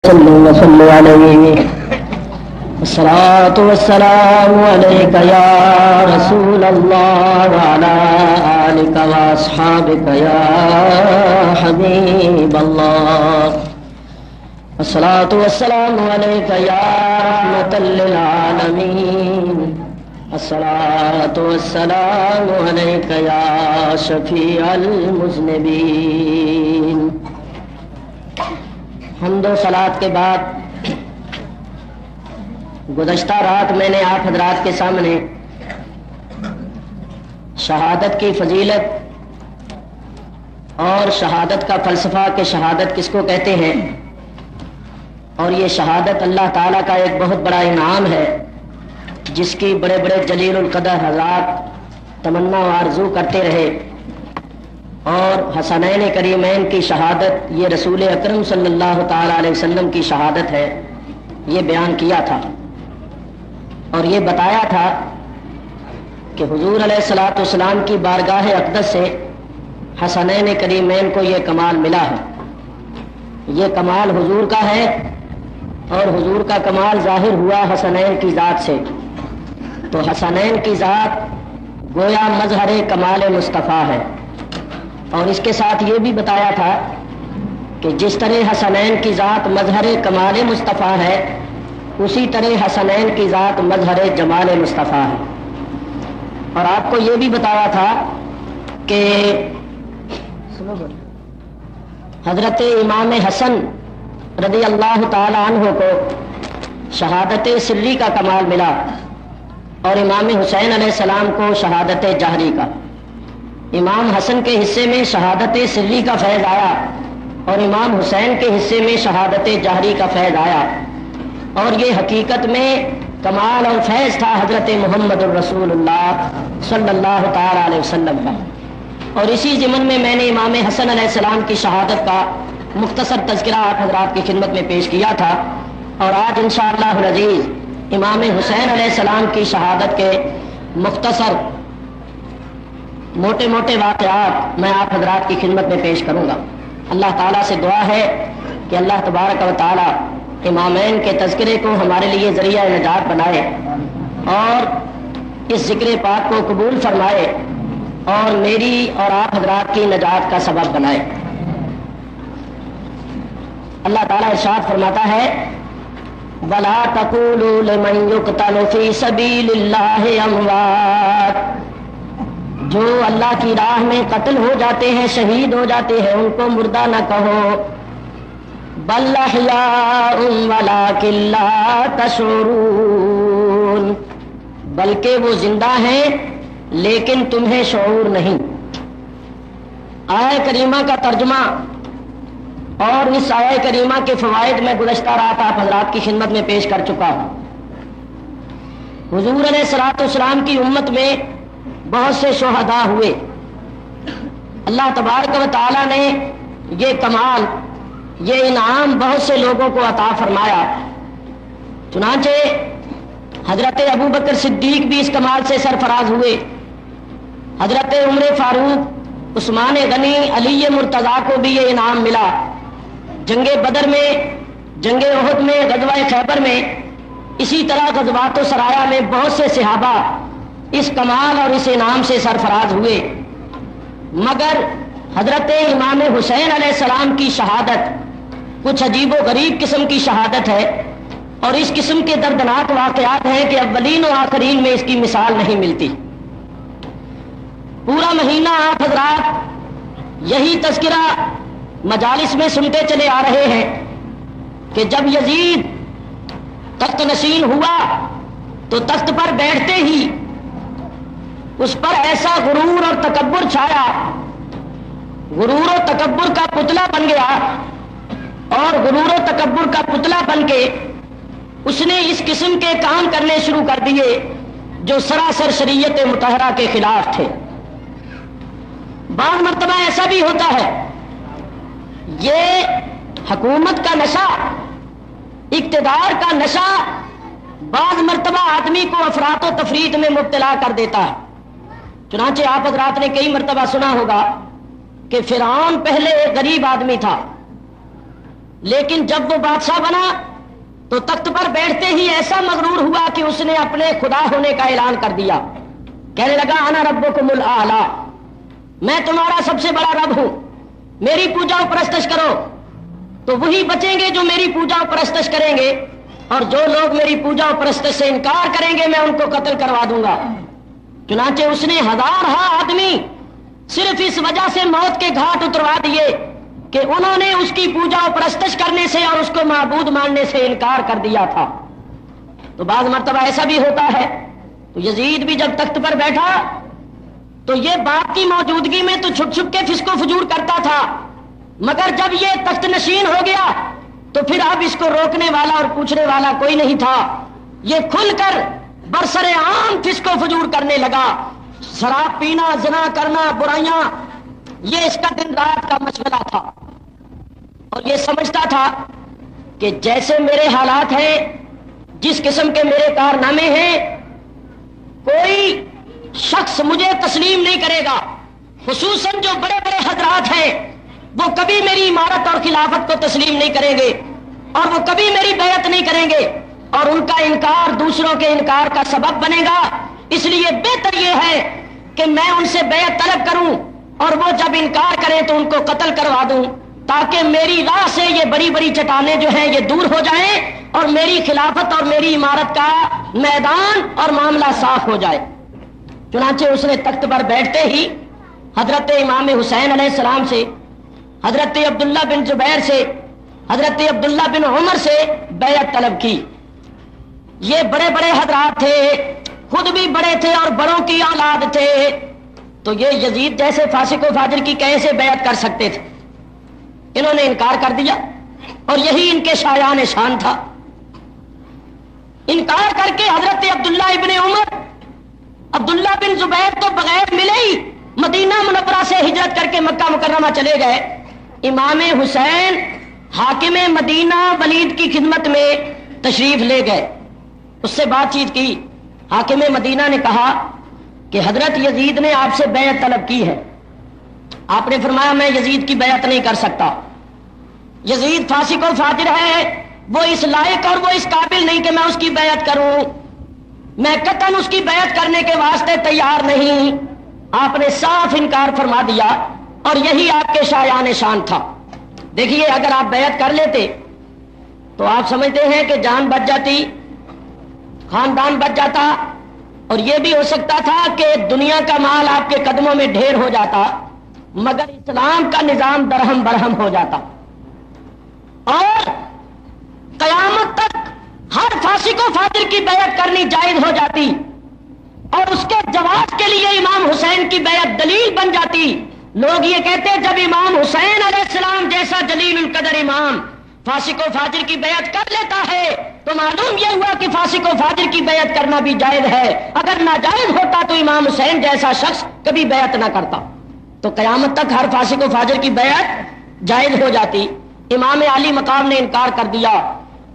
صلوا عليه الصلاة والسلام عليك يا رسول الله وعلى آلك وأصحابك يا حبيب الله الصلاة والسلام عليك يا رحمة للعالمين الصلاة والسلام عليك يا شفيع المذنبين. حمد و صلات کے بعد گزشتہ رات میں نے آپ حضرات کے سامنے شہادت کی فضیلت اور شہادت کا فلسفہ کہ شہادت کس کو کہتے ہیں، اور یہ شہادت اللہ تعالیٰ کا ایک بہت بڑا انعام ہے جس کی بڑے بڑے جلیل القدر حضرات تمنا و آرزو کرتے رہے، اور حسنین کریمین کی شہادت یہ رسول اکرم صلی اللہ تعالی علیہ وسلم کی شہادت ہے، یہ بیان کیا تھا اور یہ بتایا تھا کہ حضور علیہ الصلوۃ والسلام کی بارگاہ اقدس سے حسنین کریمین کو یہ کمال ملا ہے. یہ کمال حضور کا ہے اور حضور کا کمال ظاہر ہوا حسنین کی ذات سے. تو حسنین کی ذات گویا مظہر کمال مصطفیٰ ہے، اور اس کے ساتھ یہ بھی بتایا تھا کہ جس طرح حسنین کی ذات مظہر کمال مصطفیٰ ہے، اسی طرح حسنین کی ذات مظہر جمال مصطفیٰ ہے. اور آپ کو یہ بھی بتایا تھا کہ حضرت امام حسن رضی اللہ تعالی عنہ کو شہادت سری کا کمال ملا، اور امام حسین علیہ السلام کو شہادت جہری کا. امام حسن کے حصے میں شہادت سری کا فیض آیا اور امام حسین کے حصے میں شہادت جہری کا فیض آیا، اور یہ حقیقت میں کمال اور فیض تھا حضرت محمد الرسول اللہ صلی اللہ تعالی علیہ وسلم کا. اور اسی ضمن میں نے امام حسن علیہ السلام کی شہادت کا مختصر تذکرہ آپ حضرات کی خدمت میں پیش کیا تھا، اور آج انشاءاللہ العزیز امام حسین علیہ السلام کی شہادت کے مختصر موٹے موٹے واقعات میں آپ حضرات کی خدمت میں پیش کروں گا. اللہ تعالیٰ سے دعا ہے کہ اللہ تبارک و تعالیٰ امامین کے تذکرے کو ہمارے لیے ذریعہ نجات بنائے اور اس ذکر پاک کو قبول فرمائے اور میری اور آپ حضرات کی نجات کا سبب بنائے. اللہ تعالیٰ ارشاد فرماتا ہے وَلَا تَقُولُوا لِمَنْ يُقْتَلُ فِي سَبِيلِ اللَّهِ أَمْوَاتٌ، جو اللہ کی راہ میں قتل ہو جاتے ہیں، شہید ہو جاتے ہیں، ان کو مردہ نہ کہو. بل احیاء ولکن لا تشعرون، بلکہ وہ زندہ ہیں لیکن تمہیں شعور نہیں. آیہ کریمہ کا ترجمہ اور اس آیہ کریمہ کے فوائد میں گزشتہ رات آپ حضرات کی خدمت میں پیش کر چکا ہوں. حضور علیہ الصلوۃ والسلام کی امت میں بہت سے شہداء ہوئے. اللہ تبارک و تعالی نے یہ کمال، یہ انعام بہت سے لوگوں کو عطا فرمایا. چنانچہ حضرت ابو بکر صدیق بھی اس کمال سے سرفراز ہوئے، حضرت عمر فاروق، عثمان غنی، علی مرتضیٰ کو بھی یہ انعام ملا. جنگ بدر میں، جنگ احد میں، غزوہ خیبر میں، اسی طرح غزوات و سرایا میں بہت سے صحابہ اس کمال اور اس انعام سے سرفراز ہوئے. مگر حضرت امام حسین علیہ السلام کی شہادت کچھ عجیب و غریب قسم کی شہادت ہے، اور اس قسم کے دردناک واقعات ہیں کہ اولین و آخرین میں اس کی مثال نہیں ملتی. پورا مہینہ آپ حضرات یہی تذکرہ مجالس میں سنتے چلے آ رہے ہیں کہ جب یزید تخت نشین ہوا تو تخت پر بیٹھتے ہی اس پر ایسا غرور اور تکبر چھایا، غرور و تکبر کا پتلا بن گیا، اور غرور و تکبر کا پتلا بن کے اس نے اس قسم کے کام کرنے شروع کر دیے جو سراسر شریعت مطہرہ کے خلاف تھے. بعض مرتبہ ایسا بھی ہوتا ہے، یہ حکومت کا نشہ، اقتدار کا نشہ بعض مرتبہ آدمی کو افراط و تفریط میں مبتلا کر دیتا ہے. چنانچہ آپ حضرات نے کئی مرتبہ سنا ہوگا کہ فرعون پہلے ایک غریب آدمی تھا، لیکن جب وہ بادشاہ بنا تو تخت پر بیٹھتے ہی ایسا مغرور ہوا کہ اس نے اپنے خدا ہونے کا اعلان کر دیا. کہنے لگا انا ربکم الاعلی، میں تمہارا سب سے بڑا رب ہوں، میری پوجا و پرستش کرو. تو وہی بچیں گے جو میری پوجا و پرستش کریں گے، اور جو لوگ میری پوجا و پرستش سے انکار کریں گے میں ان کو قتل کروا دوں گا. چنانچہ اس نے ہزارہ آدمی صرف اس وجہ سے موت کے گھاٹ اتروا دیے کہ انہوں نے اس کی پوجا و پرستش کرنے سے اور اس کو معبود ماننے سے انکار کر دیا تھا. تو بعض مرتبہ ایسا بھی ہوتا ہے. تو یزید بھی جب تخت پر بیٹھا تو یہ باپ کی موجودگی میں تو چھپ چھپ کے فسق و فجور کرتا تھا، مگر جب یہ تخت نشین ہو گیا تو پھر اب اس کو روکنے والا اور پوچھنے والا کوئی نہیں تھا. یہ کھل کر برسر عام فسق و فجور کرنے لگا. شراب پینا، زنا کرنا، برائیاں، یہ اس کا دن رات کا مشغلہ تھا. اور یہ سمجھتا تھا کہ جیسے میرے حالات ہیں، جس قسم کے میرے کارنامے ہیں، کوئی شخص مجھے تسلیم نہیں کرے گا. خصوصاً جو بڑے بڑے حضرات ہیں وہ کبھی میری امارت اور خلافت کو تسلیم نہیں کریں گے، اور وہ کبھی میری بیعت نہیں کریں گے، اور ان کا انکار دوسروں کے انکار کا سبب بنے گا. اس لیے بہتر یہ ہے کہ میں ان سے بیعت طلب کروں، اور وہ جب انکار کریں تو ان کو قتل کروا دوں، تاکہ میری راہ سے یہ بڑی بڑی چٹانیں جو ہیں یہ دور ہو جائیں اور میری خلافت اور میری عمارت کا میدان اور معاملہ صاف ہو جائے. چنانچہ اس نے تخت پر بیٹھتے ہی حضرت امام حسین علیہ السلام سے، حضرت عبداللہ بن زبیر سے، حضرت عبداللہ بن عمر سے بیعت طلب کی. یہ بڑے بڑے حضرات تھے، خود بھی بڑے تھے اور بڑوں کی اولاد تھے، تو یہ یزید جیسے فاسق و فاجر کی کیسے بیعت کر سکتے تھے؟ انہوں نے انکار کر دیا، اور یہی ان کے شایان شان تھا. انکار کر کے حضرت عبداللہ ابن عمر، عبداللہ بن زبیر تو بغیر ملے ہی مدینہ منورہ سے ہجرت کر کے مکہ مکرمہ چلے گئے. امام حسین حاکم مدینہ ولید کی خدمت میں تشریف لے گئے، اس سے بات چیت کی. حاکم مدینہ نے کہا کہ حضرت یزید نے آپ سے بیعت طلب کی ہے. آپ نے فرمایا میں یزید کی بیعت نہیں کر سکتا، یزید فاسق و فاجر ہے، وہ اس لائق اور وہ اس قابل نہیں کہ میں اس کی بیعت کروں، میں قطعاً اس کی بیعت کرنے کے واسطے تیار نہیں. آپ نے صاف انکار فرما دیا، اور یہی آپ کے شایان شان تھا. دیکھیے اگر آپ بیعت کر لیتے تو آپ سمجھتے ہیں کہ جان بچ جاتی، خاندان بچ جاتا، اور یہ بھی ہو سکتا تھا کہ دنیا کا مال آپ کے قدموں میں ڈھیر ہو جاتا، مگر اسلام کا نظام درہم برہم ہو جاتا، اور قیامت تک ہر فاسق و فاجر کی بیعت کرنی جائز ہو جاتی، اور اس کے جواز کے لیے امام حسین کی بیعت دلیل بن جاتی. لوگ یہ کہتے جب امام حسین علیہ السلام جیسا جلیل القدر امام فاسق و فاجر کی بیعت کر لیتا ہے تو معلوم یہ ہوا کہ فاسق و فاجر کی بیعت کرنا بھی جائز ہے. اگر ناجائز ہوتا تو امام حسین جیسا شخص کبھی بیعت نہ کرتا. تو قیامت تک ہر فاسق و فاجر کی بیعت جائز ہو جاتی. امام علی مقام نے انکار کر دیا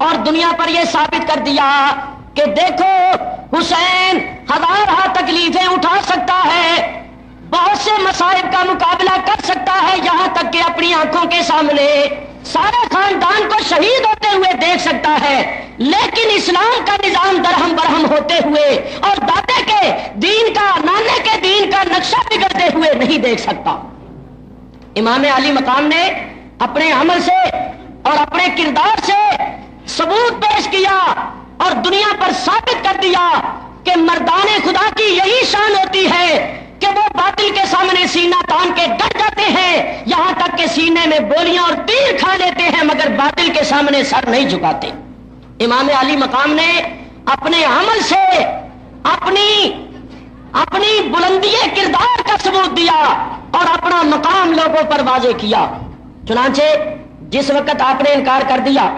اور دنیا پر یہ ثابت کر دیا کہ دیکھو حسین ہزارہ تکلیفیں اٹھا سکتا ہے، بہت سے مصائب کا مقابلہ کر سکتا ہے، یہاں تک کہ اپنی آنکھوں کے سامنے سارے خاندان کو شہید ہوتے ہوئے دیکھ سکتا ہے، لیکن اسلام کا نظام درہم برہم ہوتے ہوئے اور دادے کے دین کا، نانے کے دین کا نقشہ بگڑتے ہوئے نہیں دیکھ سکتا. امام علی مقام نے اپنے عمل سے اور اپنے کردار سے ثبوت پیش کیا اور دنیا پر ثابت کر دیا کہ مردان خدا کی یہی شان ہوتی ہے کہ وہ باطل کے سامنے سینہ تان کے ڈٹ جاتے ہیں، یہاں تک کہ سینے میں گولیاں اور تیر کھا لیتے ہیں مگر باطل کے سامنے سر نہیں جھکاتے. امام علی مقام نے اپنے عمل سے اپنی بلندی کردار کا ثبوت دیا اور اپنا مقام لوگوں پر واضح کیا. چنانچہ جس وقت آپ نے انکار کر دیا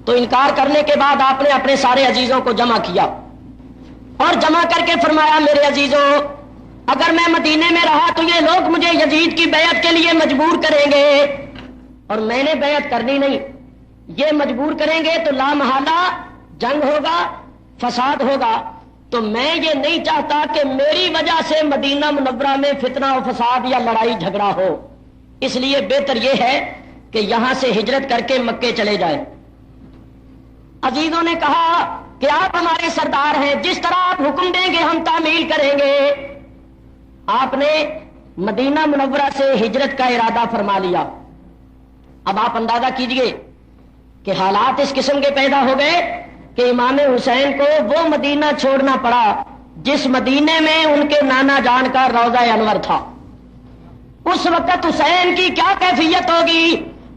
تو انکار کرنے کے بعد آپ نے اپنے سارے عزیزوں کو جمع کیا اور جمع کر کے فرمایا میرے عزیزوں، اگر میں مدینے میں رہا تو یہ لوگ مجھے یزید کی بیعت کے لیے مجبور کریں گے اور میں نے بیعت کرنی نہیں. یہ مجبور کریں گے تو لامحالہ جنگ ہوگا، فساد ہوگا، تو میں یہ نہیں چاہتا کہ میری وجہ سے مدینہ منورہ میں فتنہ و فساد یا لڑائی جھگڑا ہو. اس لیے بہتر یہ ہے کہ یہاں سے ہجرت کر کے مکے چلے جائیں۔ عزیزوں نے کہا کہ آپ ہمارے سردار ہیں، جس طرح آپ حکم دیں گے ہم تعمیل کریں گے۔ آپ نے مدینہ منورہ سے ہجرت کا ارادہ فرما لیا۔ اب آپ اندازہ کیجئے کہ حالات اس قسم کے پیدا ہو گئے کہ امام حسین کو وہ مدینہ چھوڑنا پڑا جس مدینے میں ان کے نانا جان کا روضہ انور تھا۔ اس وقت حسین کی کیا کیفیت ہوگی؟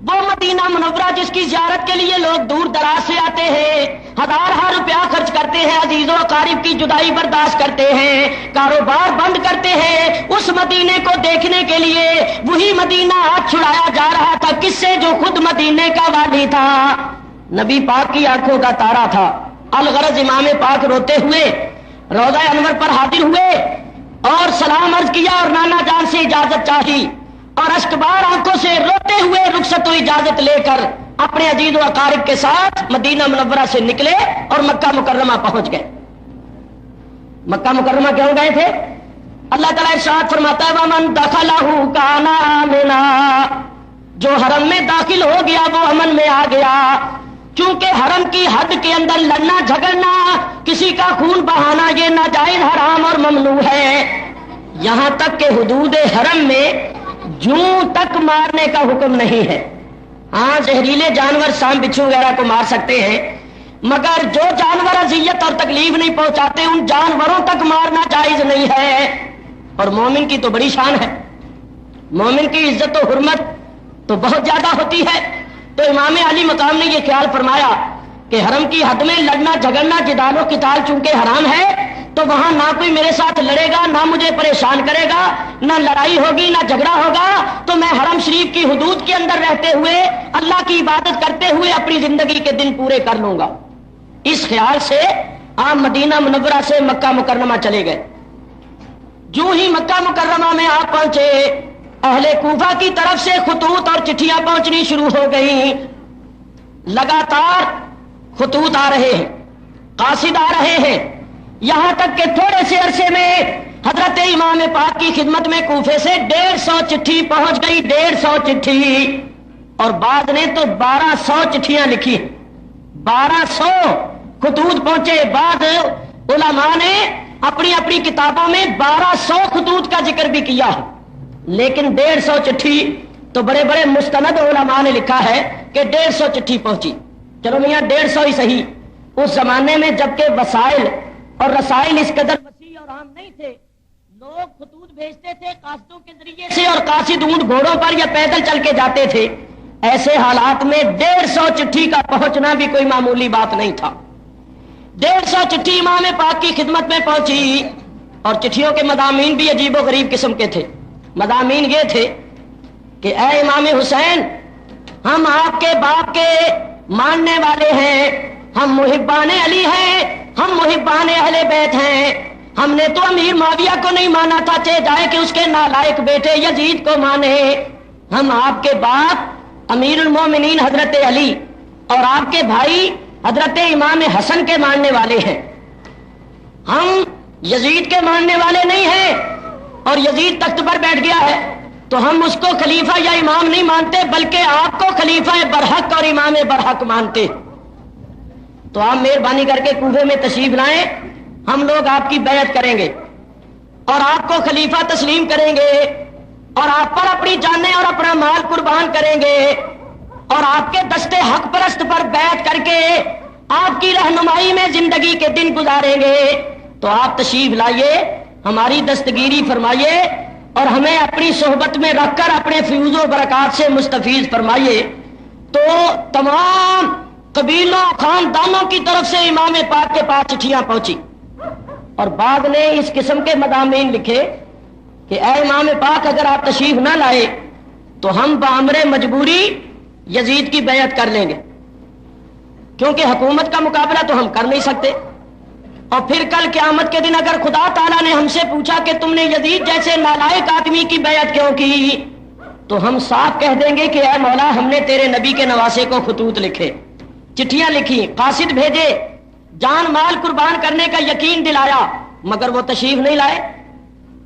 وہ مدینہ منورہ جس کی زیارت کے لیے لوگ دور دراز سے آتے ہیں، ہزار روپیہ خرچ کرتے ہیں، عزیز و اقارب کی جدائی برداشت کرتے ہیں، کاروبار بند کرتے ہیں اس مدینے کو دیکھنے کے لیے۔ وہی مدینہ آج چھڑایا جا رہا تھا کس سے؟ جو خود مدینے کا والی تھا، نبی پاک کی آنکھوں کا تارا تھا۔ الغرض امام پاک روتے ہوئے روضہ انور پر حاضر ہوئے اور سلام عرض کیا اور نانا جان سے اجازت چاہی، اور اشکبار آنکھوں سے روتے ہوئے رخصت و اجازت لے کر اپنے عزیز و اقارب کے ساتھ مدینہ منورہ سے نکلے اور مکہ مکرمہ پہنچ گئے۔ مکہ مکرمہ کیوں گئے تھے؟ اللہ تعالیٰ ارشاد فرماتا ہے وَمَن دَخَلَهُ كَانَ آمِنًا، جو حرم میں داخل ہو گیا وہ امن میں آ گیا۔ چونکہ حرم کی حد کے اندر لڑنا جھگڑنا، کسی کا خون بہانا یہ ناجائز، حرام اور ممنوع ہے۔ یہاں تک کہ حدود حرم میں جوں تک مارنے کا حکم نہیں ہے۔ ہاں زہریلے جانور سانپ بچھو وغیرہ کو مار سکتے ہیں، مگر جو جانور اذیت اور تکلیف نہیں پہنچاتے ان جانوروں تک مارنا جائز نہیں ہے۔ اور مومن کی تو بڑی شان ہے، مومن کی عزت و حرمت تو بہت زیادہ ہوتی ہے۔ تو امام علی مقام نے یہ خیال فرمایا کہ حرم کی حد میں لڑنا جھگڑنا جدال و قتال چونکہ حرام ہے تو وہاں نہ کوئی میرے ساتھ لڑے گا، نہ مجھے پریشان کرے گا، نہ لڑائی ہوگی، نہ جھگڑا ہوگا، تو میں حرم شریف کی حدود کے اندر رہتے ہوئے اللہ کی عبادت کرتے ہوئے اپنی زندگی کے دن پورے کر لوں گا۔ اس خیال سے آپ مدینہ منورہ سے مکہ مکرمہ چلے گئے۔ جو ہی مکہ مکرمہ میں آپ پہنچے، اہل کوفہ کی طرف سے خطوط اور چٹھیاں پہنچنی شروع ہو گئیں۔ لگاتار خطوط آ رہے ہیں، قاصد آ رہے ہیں، یہاں تک کہ تھوڑے سے عرصے میں حضرت امام پاک کی خدمت میں کوفے سے 150 چٹھی پہنچ گئی، 150 چٹھی، اور بعد نے تو 1200 چٹھیاں لکھی، 1200 خطوط پہنچے۔ بعد علماء نے اپنی اپنی کتابوں میں 1200 خطوط کا ذکر بھی کیا ہے، لیکن 150 چٹھی تو بڑے بڑے مستند علماء نے لکھا ہے کہ 150 چٹھی پہنچی۔ چلو میاں 150 ہی صحیح، اس زمانے میں جبکہ وسائل اور رسائل اس قدر وسیع اور عام نہیں تھے، لوگ خطوط بھیجتے تھے قاصدوں کے ذریعے سے، اور قاصد اونٹ گھوڑوں پر یا پیدل چل کے جاتے تھے۔ ایسے حالات میں 150 چٹھی کا پہنچنا بھی کوئی معمولی بات نہیں تھا۔ 150 چٹھی امام پاک کی خدمت میں پہنچی، اور چٹھیوں کے مضامین بھی عجیب و غریب قسم کے تھے۔ مضامین یہ تھے کہ اے امام حسین، ہم آپ کے باپ کے ماننے والے ہیں، ہم محبان علی ہیں، ہم محبان اہل بیت ہیں۔ ہم نے تو امیر معاویہ کو نہیں مانا تھا، چاہے جائے کہ اس کے نالائق بیٹے یزید کو مانے۔ ہم آپ کے باپ امیر المومنین حضرت علی اور آپ کے بھائی حضرت امام حسن کے ماننے والے ہیں، ہم یزید کے ماننے والے نہیں ہیں۔ اور یزید تخت پر بیٹھ گیا ہے تو ہم اس کو خلیفہ یا امام نہیں مانتے، بلکہ آپ کو خلیفہ برحق اور امام برحق مانتے۔ تو آپ مہربانی کر کے کوفے میں تشریف لائیں، ہم لوگ آپ کی بیعت کریں گے اور آپ کو خلیفہ تسلیم کریں گے، اور آپ پر اپنی جانیں اور اپنا مال قربان کریں گے، اور آپ کے دستے حق پرست پر بیعت کر کے آپ کی رہنمائی میں زندگی کے دن گزاریں گے۔ تو آپ تشریف لائیے، ہماری دستگیری فرمائیے، اور ہمیں اپنی صحبت میں رکھ کر اپنے فیوز و برکات سے مستفیض فرمائیے۔ تو تمام قبیلوں خاندانوں کی طرف سے امام پاک کے پاس چٹھیاں پہنچی، اور بعد نے اس قسم کے مضامین لکھے کہ اے امام پاک، اگر آپ تشریف نہ لائے تو ہم بامر مجبوری یزید کی بیعت کر لیں گے، کیونکہ حکومت کا مقابلہ تو ہم کر نہیں سکتے۔ اور پھر کل قیامت کے دن اگر خدا تعالیٰ نے ہم سے پوچھا کہ تم نے یزید جیسے نالائق آدمی کی بیعت کیوں کی، تو ہم صاف کہہ دیں گے کہ اے مولا، ہم نے تیرے نبی کے نواسے کو خطوط لکھے، چٹھیاں لکھی، قاصد بھیجے، جان مال قربان کرنے کا یقین دلایا، مگر وہ تشریف نہیں لائے،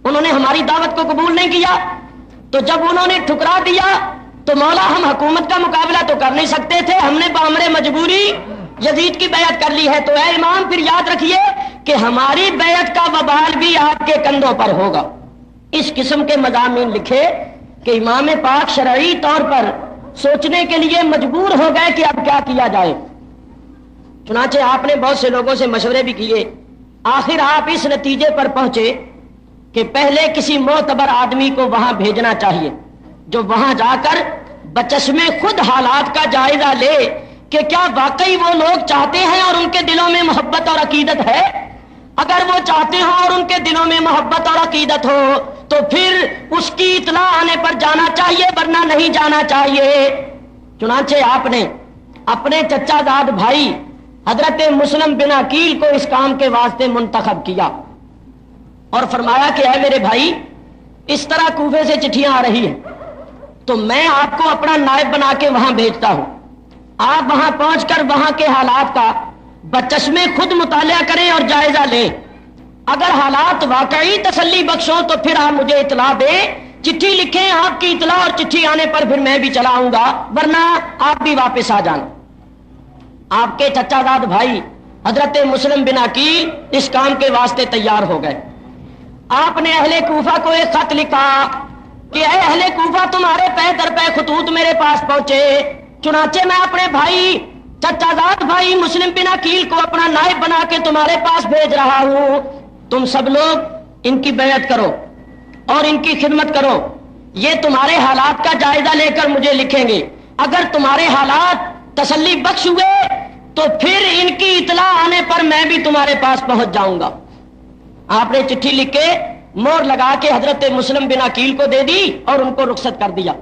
انہوں نے ہماری دعوت کو قبول نہیں کیا۔ تو جب انہوں نے ٹھکرا دیا تو مولا ہم حکومت کا مقابلہ تو کر نہیں سکتے تھے، ہم نے بامر مجبوری یزید کی بیعت کر لی ہے، تو اے امام پھر یاد رکھیے کہ ہماری بیعت کا وبال بھی آپ کے کندھوں پر ہوگا۔ اس قسم کے مضامین لکھے کہ امام پاک شرعی طور پر سوچنے کے لیے مجبور ہو گئے کہ اب کیا کیا جائے۔ چنانچہ آپ نے بہت سے لوگوں سے مشورے بھی کیے، آخر آپ اس نتیجے پر پہنچے کہ پہلے کسی معتبر آدمی کو وہاں بھیجنا چاہیے جو وہاں جا کر بچشمے خود حالات کا جائزہ لے کہ کیا واقعی وہ لوگ چاہتے ہیں اور ان کے دلوں میں محبت اور عقیدت ہے۔ اگر وہ چاہتے ہوں اور ان کے دلوں میں محبت اور عقیدت ہو تو پھر اس کی اطلاع آنے پر جانا چاہیے، ورنہ نہیں جانا چاہیے۔ چنانچہ آپ نے اپنے چچا زاد بھائی حضرت مسلم بن عقیل کو اس کام کے واسطے منتخب کیا اور فرمایا کہ اے میرے بھائی، اس طرح کوفے سے چٹھیاں آ رہی ہیں تو میں آپ کو اپنا نائب بنا کے وہاں بھیجتا ہوں، آپ وہاں پہنچ کر وہاں کے حالات کا بچشمے خود مطالعہ کریں اور جائزہ لیں۔ اگر حالات واقعی تسلی بخش ہوں تو پھر آپ مجھے اطلاع دیں، چٹھی لکھیں، آپ کی اطلاع اور چٹھی آنے پر پھر میں بھی چلا آؤں گا، ورنہ آپ بھی واپس آ جانا۔ آپ کے چچا زاد بھائی حضرت مسلم بن عقیل اس کام کے واسطے تیار ہو گئے۔ آپ نے اہل کوفہ کو ایک خط لکھا کہ اے اہل کوفہ، تمہارے پے در پے خطوط میرے پاس پہنچے، چنانچہ میں اپنے بھائی چچا زاد بھائی مسلم بن عقیل کو اپنا نائب بنا کے تمہارے پاس بھیج رہا ہوں، تم سب لوگ ان کی بیعت کرو اور ان کی خدمت کرو، یہ تمہارے حالات کا جائزہ لے کر مجھے لکھیں گے، اگر تمہارے حالات تسلی بخش ہوئے تو پھر ان کی اطلاع آنے پر میں بھی تمہارے پاس پہنچ جاؤں گا۔ آپ نے چٹھی لکھ کے مور لگا کے حضرت مسلم بن عقیل کو دے دی اور ان کو رخصت کر دیا۔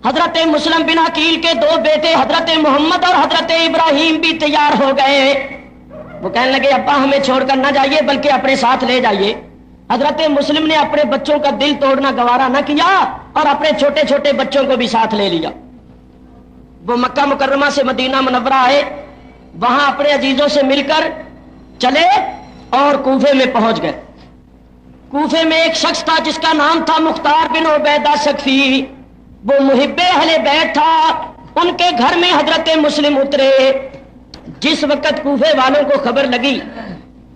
حضرت مسلم بن عقیل کے دو بیٹے حضرت محمد اور حضرت ابراہیم بھی تیار ہو گئے۔ وہ کہنے لگے ابا ہمیں چھوڑ کر نہ جائیے بلکہ اپنے ساتھ لے جائیے۔ حضرت مسلم نے اپنے بچوں کا دل توڑنا گوارا نہ کیا اور اپنے چھوٹے چھوٹے بچوں کو بھی ساتھ لے لیا۔ وہ مکہ مکرمہ سے مدینہ منورہ آئے، وہاں اپنے عزیزوں سے مل کر چلے اور کوفے میں پہنچ گئے۔ کوفے میں ایک شخص تھا جس کا نام تھا مختار بن عبیدہ ثقفی، وہ محب اہل بیت تھا۔ ان کے گھر میں حضرت مسلم اترے۔ جس وقت کوفے والوں کو خبر لگی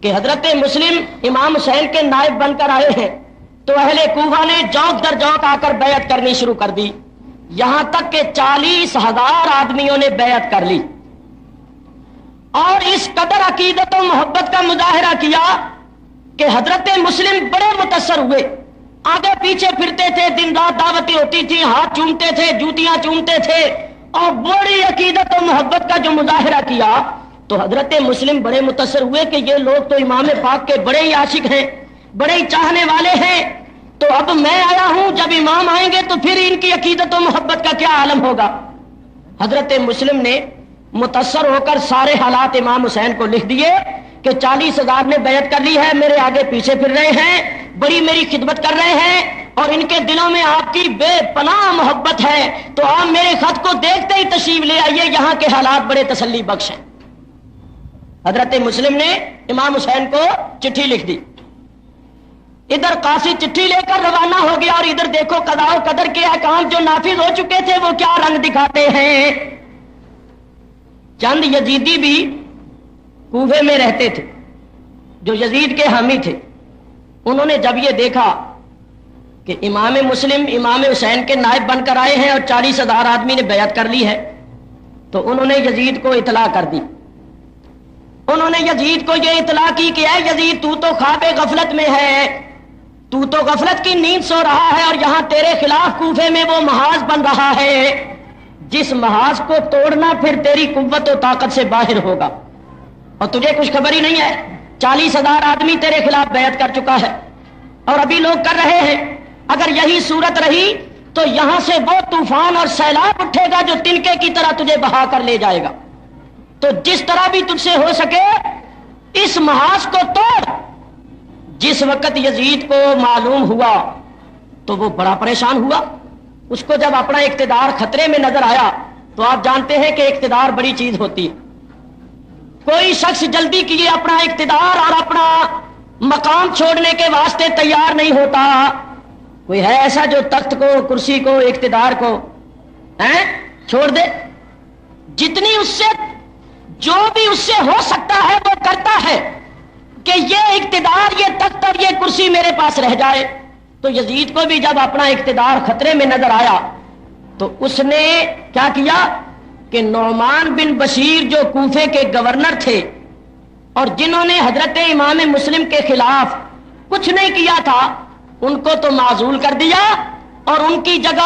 کہ حضرت مسلم امام حسین کے نائب بن کر آئے ہیں تو اہل کوفہ نے جوک در جوک آ کر بیعت کرنی شروع کر دی، یہاں تک کہ 40,000 آدمیوں نے بیعت کر لی اور اس قدر عقیدت و محبت کا مظاہرہ کیا کہ حضرت مسلم بڑے متاثر ہوئے، آگے پیچھے پھرتے تھے، دن رات دعوتیں ہوتی تھی، ہاتھ چومتے تھے، جوتیاں چومتے تھے اور بڑی عقیدت و محبت کا جو مظاہرہ کیا تو حضرت مسلم بڑے متاثر ہوئے کہ یہ لوگ تو امام پاک کے بڑے ہی عاشق ہیں، بڑے ہی چاہنے والے ہیں، تو اب میں آیا ہوں، جب امام آئیں گے تو پھر ان کی عقیدت و محبت کا کیا عالم ہوگا۔ حضرت مسلم نے متاثر ہو کر سارے حالات امام حسین کو لکھ دیے کہ 40,000 نے بیعت کر لی ہے، میرے آگے پیچھے پھر رہے ہیں، بڑی میری خدمت کر رہے ہیں اور ان کے دلوں میں آپ کی بے پناہ محبت ہے، تو آپ میرے خط کو دیکھتے ہی تشریف لے آئیے، یہاں کے حالات بڑے تسلی بخش ہیں۔ حضرت مسلم نے امام حسین کو چٹھی لکھ دی، ادھر قاصد چٹھی لے کر روانہ ہو گیا اور ادھر دیکھو قضاء و قدر کے احکام جو نافذ ہو چکے تھے وہ کیا رنگ دکھاتے ہیں۔ چند یزیدی بھی کوفے میں رہتے تھے جو یزید کے حامی تھے، انہوں نے جب یہ دیکھا کہ امام مسلم امام حسین کے نائب بن کر آئے ہیں اور 40,000 آدمی نے بیعت کر لی ہے تو انہوں نے یزید کو اطلاع کر دی۔ انہوں نے یزید کو یہ اطلاع کی کہ اے یزید، تو خواب غفلت میں ہے، تو غفلت کی نیند سو رہا ہے اور یہاں تیرے خلاف کوفے میں وہ محاذ بن رہا ہے جس محاذ کو توڑنا پھر تیری قوت و طاقت سے باہر ہوگا، اور تجھے کچھ خبر ہی نہیں ہے۔ 40,000 آدمی تیرے خلاف بیعت کر چکا ہے اور ابھی لوگ کر رہے ہیں، اگر یہی صورت رہی تو یہاں سے وہ طوفان اور سیلاب اٹھے گا جو تنکے کی طرح تجھے بہا کر لے جائے گا، تو جس طرح بھی تجھ سے ہو سکے اس محاذ کو توڑ۔ جس وقت یزید کو معلوم ہوا تو وہ بڑا پریشان ہوا، اس کو جب اپنا اقتدار خطرے میں نظر آیا تو آپ جانتے ہیں کہ اقتدار بڑی چیز ہوتی ہے، کوئی شخص جلدی کیے اپنا اقتدار اور اپنا مقام چھوڑنے کے واسطے تیار نہیں ہوتا، کوئی ہے ایسا جو تخت کو، کرسی کو، اقتدار کو چھوڑ دے؟ جتنی اس سے جو بھی اس سے ہو سکتا ہے وہ کرتا ہے کہ یہ اقتدار، یہ تخت اور یہ کرسی میرے پاس رہ جائے۔ تو یزید کو بھی جب اپنا اقتدار خطرے میں نظر آیا تو اس نے کیا کیا کہ نعمان بن بشیر جو کوفے کے گورنر تھے اور جنہوں نے حضرت امام مسلم کے خلاف کچھ نہیں کیا تھا، ان کو تو معزول کر دیا اور ان کی جگہ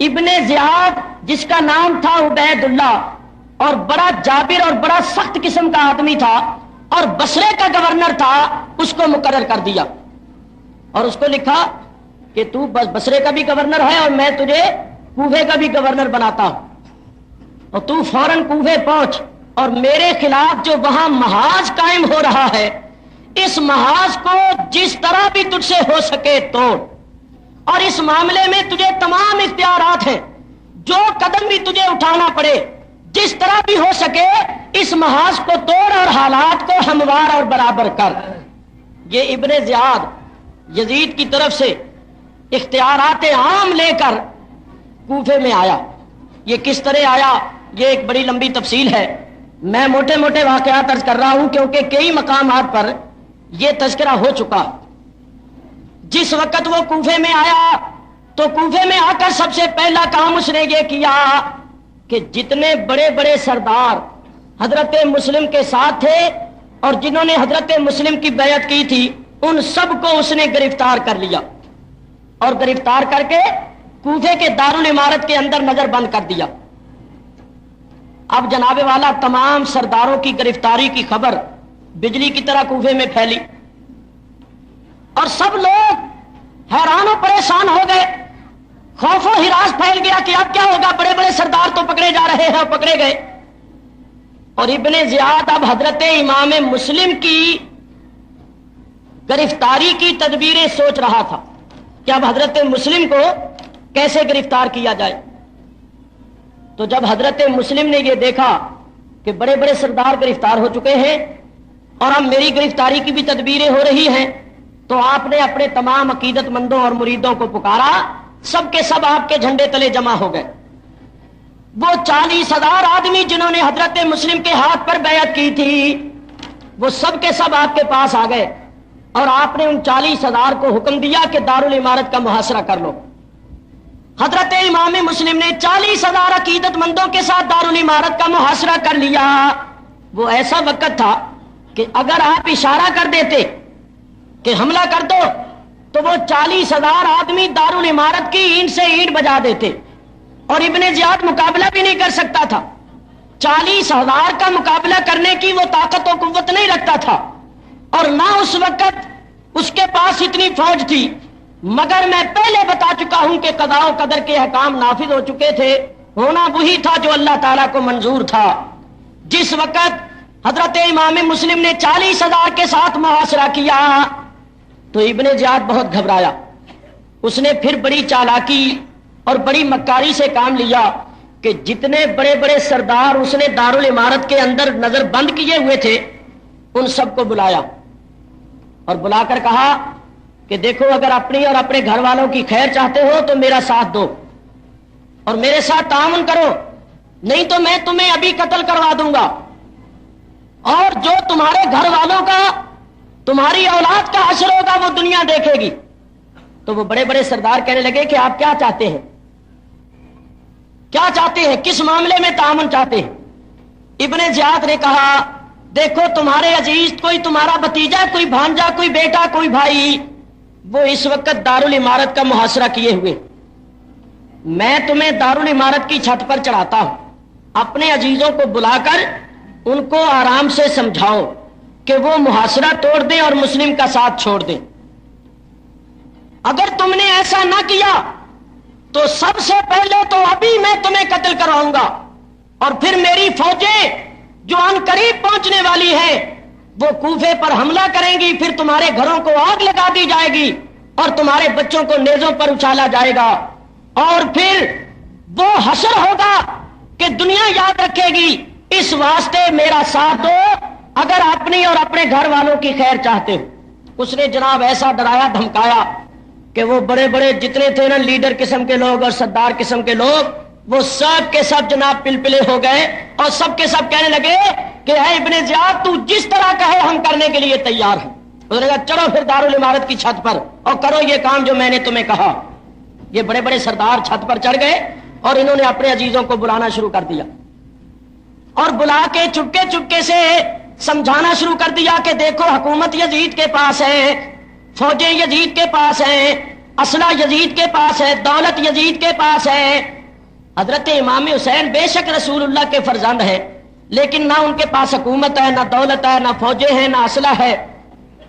ابن زیاد جس کا نام تھا عبید اللہ اور بڑا جابر اور بڑا سخت قسم کا آدمی تھا اور بصرے کا گورنر تھا، اس کو مقرر کر دیا اور اس کو لکھا کہ تو بس بصرے کا بھی گورنر ہے اور میں تجھے کوفے کا بھی گورنر بناتا ہوں، اور تو فوراً کوفے پہنچ اور میرے خلاف جو وہاں محاذ قائم ہو رہا ہے اس محاذ کو جس طرح بھی تجھ سے ہو سکے توڑ، اور اس معاملے میں تجھے تمام اختیارات ہیں، جو قدم بھی تجھے اٹھانا پڑے جس طرح بھی ہو سکے اس محاذ کو توڑ اور حالات کو ہموار اور برابر کر۔ یہ ابن زیاد یزید کی طرف سے اختیارات عام لے کر کوفے میں آیا۔ یہ کس طرح آیا یہ ایک بڑی لمبی تفصیل ہے، میں موٹے موٹے واقعات عرض کر رہا ہوں کیونکہ کئی مقامات پر یہ تذکرہ ہو چکا۔ جس وقت وہ کوفے میں آیا تو کوفے میں آ کر سب سے پہلا کام اس نے یہ کیا کہ جتنے بڑے بڑے سردار حضرت مسلم کے ساتھ تھے اور جنہوں نے حضرت مسلم کی بیعت کی تھی ان سب کو اس نے گرفتار کر لیا اور گرفتار کر کے کوفے کے دارالعمارت کے اندر نظر بند کر دیا۔ اب جناب والا تمام سرداروں کی گرفتاری کی خبر بجلی کی طرح کوفے میں پھیلی اور سب لوگ حیران و پریشان ہو گئے، خوف و ہراس پھیل گیا کہ اب کیا ہوگا، بڑے بڑے سردار تو پکڑے جا رہے ہیں اور پکڑے گئے۔ اور ابن زیاد اب حضرت امام مسلم کی گرفتاری کی تدبیریں سوچ رہا تھا کہ اب حضرت مسلم کو کیسے گرفتار کیا جائے۔ تو جب حضرت مسلم نے یہ دیکھا کہ بڑے بڑے سردار گرفتار ہو چکے ہیں اور اب میری گرفتاری کی بھی تدبیریں ہو رہی ہیں تو آپ نے اپنے تمام عقیدت مندوں اور مریدوں کو پکارا، سب کے سب آپ کے جھنڈے تلے جمع ہو گئے۔ وہ 40,000 آدمی جنہوں نے حضرت مسلم کے ہاتھ پر بیعت کی تھی وہ سب کے سب آپ کے پاس آ گئے اور آپ نے ان 40,000 کو حکم دیا کہ دارالعمارت کا محاصرہ کر لو۔ حضرت امام مسلم نے 40,000 عقیدت مندوں کے ساتھ دارالعمارت کا محاصرہ کر لیا۔ وہ ایسا وقت تھا کہ اگر آپ اشارہ کر دیتے کہ حملہ کر دو تو وہ 40,000 آدمی دارالعمارت کی اینٹ سے اینٹ بجا دیتے اور ابن زیاد مقابلہ بھی نہیں کر سکتا تھا۔ 40,000 کا مقابلہ کرنے کی وہ طاقت و قوت نہیں رکھتا تھا اور نہ اس وقت اس کے پاس اتنی فوج تھی، مگر میں پہلے بتا چکا ہوں کہ قضاء و قدر کے احکام نافذ ہو چکے تھے، ہونا وہی تھا جو اللہ تعالیٰ کو منظور تھا۔ جس وقت حضرت امام مسلم نے 40,000 کے ساتھ محاصرہ کیا تو ابن زیاد بہت گھبرایا۔ اس نے پھر بڑی چالاکی اور بڑی مکاری سے کام لیا کہ جتنے بڑے بڑے سردار اس نے دارالعمارت کے اندر نظر بند کیے ہوئے تھے ان سب کو بلایا اور بلا کر کہا کہ دیکھو اگر اپنی اور اپنے گھر والوں کی خیر چاہتے ہو تو میرا ساتھ دو اور میرے ساتھ تعاون کرو، نہیں تو میں تمہیں ابھی قتل کروا دوں گا اور جو تمہارے گھر والوں کا، تمہاری اولاد کا حشر ہوگا وہ دنیا دیکھے گی۔ تو وہ بڑے بڑے سردار کہنے لگے کہ آپ کیا چاہتے ہیں، کیا چاہتے ہیں، کس معاملے میں تعاون چاہتے ہیں؟ ابن زیاد نے کہا دیکھو تمہارے عزیز، کوئی تمہارا بھتیجا، کوئی بھانجا، کوئی بیٹا، کوئی بھائی، وہ اس وقت دارالعمارت کا محاصرہ کیے ہوئے، میں تمہیں دارالعمارت کی چھت پر چڑھاتا ہوں، اپنے عزیزوں کو بلا کر ان کو آرام سے سمجھاؤ کہ وہ محاصرہ توڑ دیں اور مسلم کا ساتھ چھوڑ دیں۔ اگر تم نے ایسا نہ کیا تو سب سے پہلے تو ابھی میں تمہیں قتل کراؤں گا اور پھر میری فوجیں جو ان قریب پہنچنے والی ہیں وہ کوفے پر حملہ کریں گی، پھر تمہارے گھروں کو آگ لگا دی جائے گی اور تمہارے بچوں کو نیزوں پر اچھالا جائے گا اور پھر وہ حشر ہوگا کہ دنیا یاد رکھے گی۔ اس واسطے میرا ساتھ دو اگر اپنی اور اپنے گھر والوں کی خیر چاہتے ہو۔ اس نے جناب ایسا ڈرایا دھمکایا کہ وہ بڑے بڑے جتنے تھے نا لیڈر قسم کے لوگ اور سردار قسم کے لوگ، وہ سب کے سب جناب پلپلے ہو گئے اور سب کے سب کہنے لگے کہ اے ابن زیاد تو جس طرح کہے ہم کرنے کے لیے تیار ہیں۔ انہوں نے کہا چلو پھر دارالعمارت کی چھت پر اور کرو یہ کام جو میں نے تمہیں کہا۔ یہ بڑے بڑے سردار چھت پر چڑھ گئے اور انہوں نے اپنے عزیزوں کو بلانا شروع کر دیا اور بلا کے چپکے چپکے سے سمجھانا شروع کر دیا کہ دیکھو حکومت یزید کے پاس ہے، فوجیں یزید کے پاس ہیں، اسلحہ یزید کے پاس ہے، دولت یزید کے پاس ہے۔ حضرت امام حسین بے شک رسول اللہ کے فرزند ہیں، لیکن نہ ان کے پاس حکومت ہے، نہ دولت ہے، نہ فوجیں ہیں، نہ اسلحہ ہے،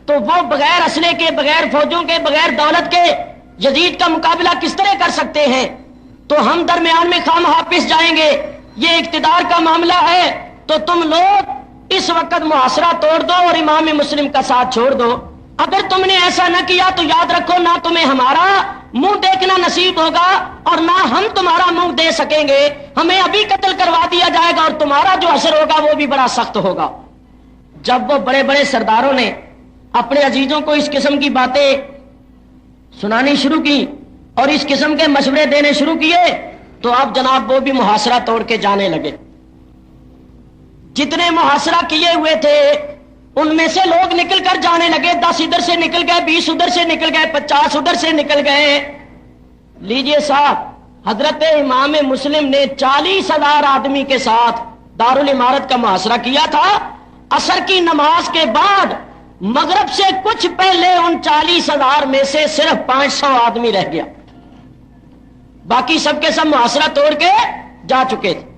تو وہ بغیر اسلحے کے، بغیر فوجوں کے، بغیر دولت کے یزید کا مقابلہ کس طرح کر سکتے ہیں؟ تو ہم درمیان میں خواہ پس جائیں گے، یہ اقتدار کا معاملہ ہے، تو تم لوگ اس وقت محاصرہ توڑ دو اور امام مسلم کا ساتھ چھوڑ دو۔ اگر تم نے ایسا نہ کیا تو یاد رکھو نہ تمہیں ہمارا منہ دیکھنا نصیب ہوگا اور نہ ہم تمہارا منہ دے سکیں گے، ہمیں ابھی قتل کروا دیا جائے گا اور تمہارا جو اثر ہوگا وہ بھی بڑا سخت ہوگا۔ جب وہ بڑے بڑے سرداروں نے اپنے عزیزوں کو اس قسم کی باتیں سنانی شروع کی اور اس قسم کے مشورے دینے شروع کیے تو اب جناب وہ بھی محاصرہ توڑ کے جانے لگے۔ جتنے محاصرہ کیے ہوئے تھے ان میں سے لوگ نکل کر جانے لگے، 10 ادھر سے نکل گئے، 20 ادھر سے نکل گئے، 50 ادھر سے نکل گئے۔ لیجئے صاحب، حضرت امام مسلم نے 40,000 آدمی کے ساتھ دارالعمارت کا محاصرہ کیا تھا۔ عصر کی نماز کے بعد مغرب سے کچھ پہلے ان 40,000 میں سے صرف 500 آدمی رہ گیا، باقی سب کے سب محاصرہ توڑ کے جا چکے تھے۔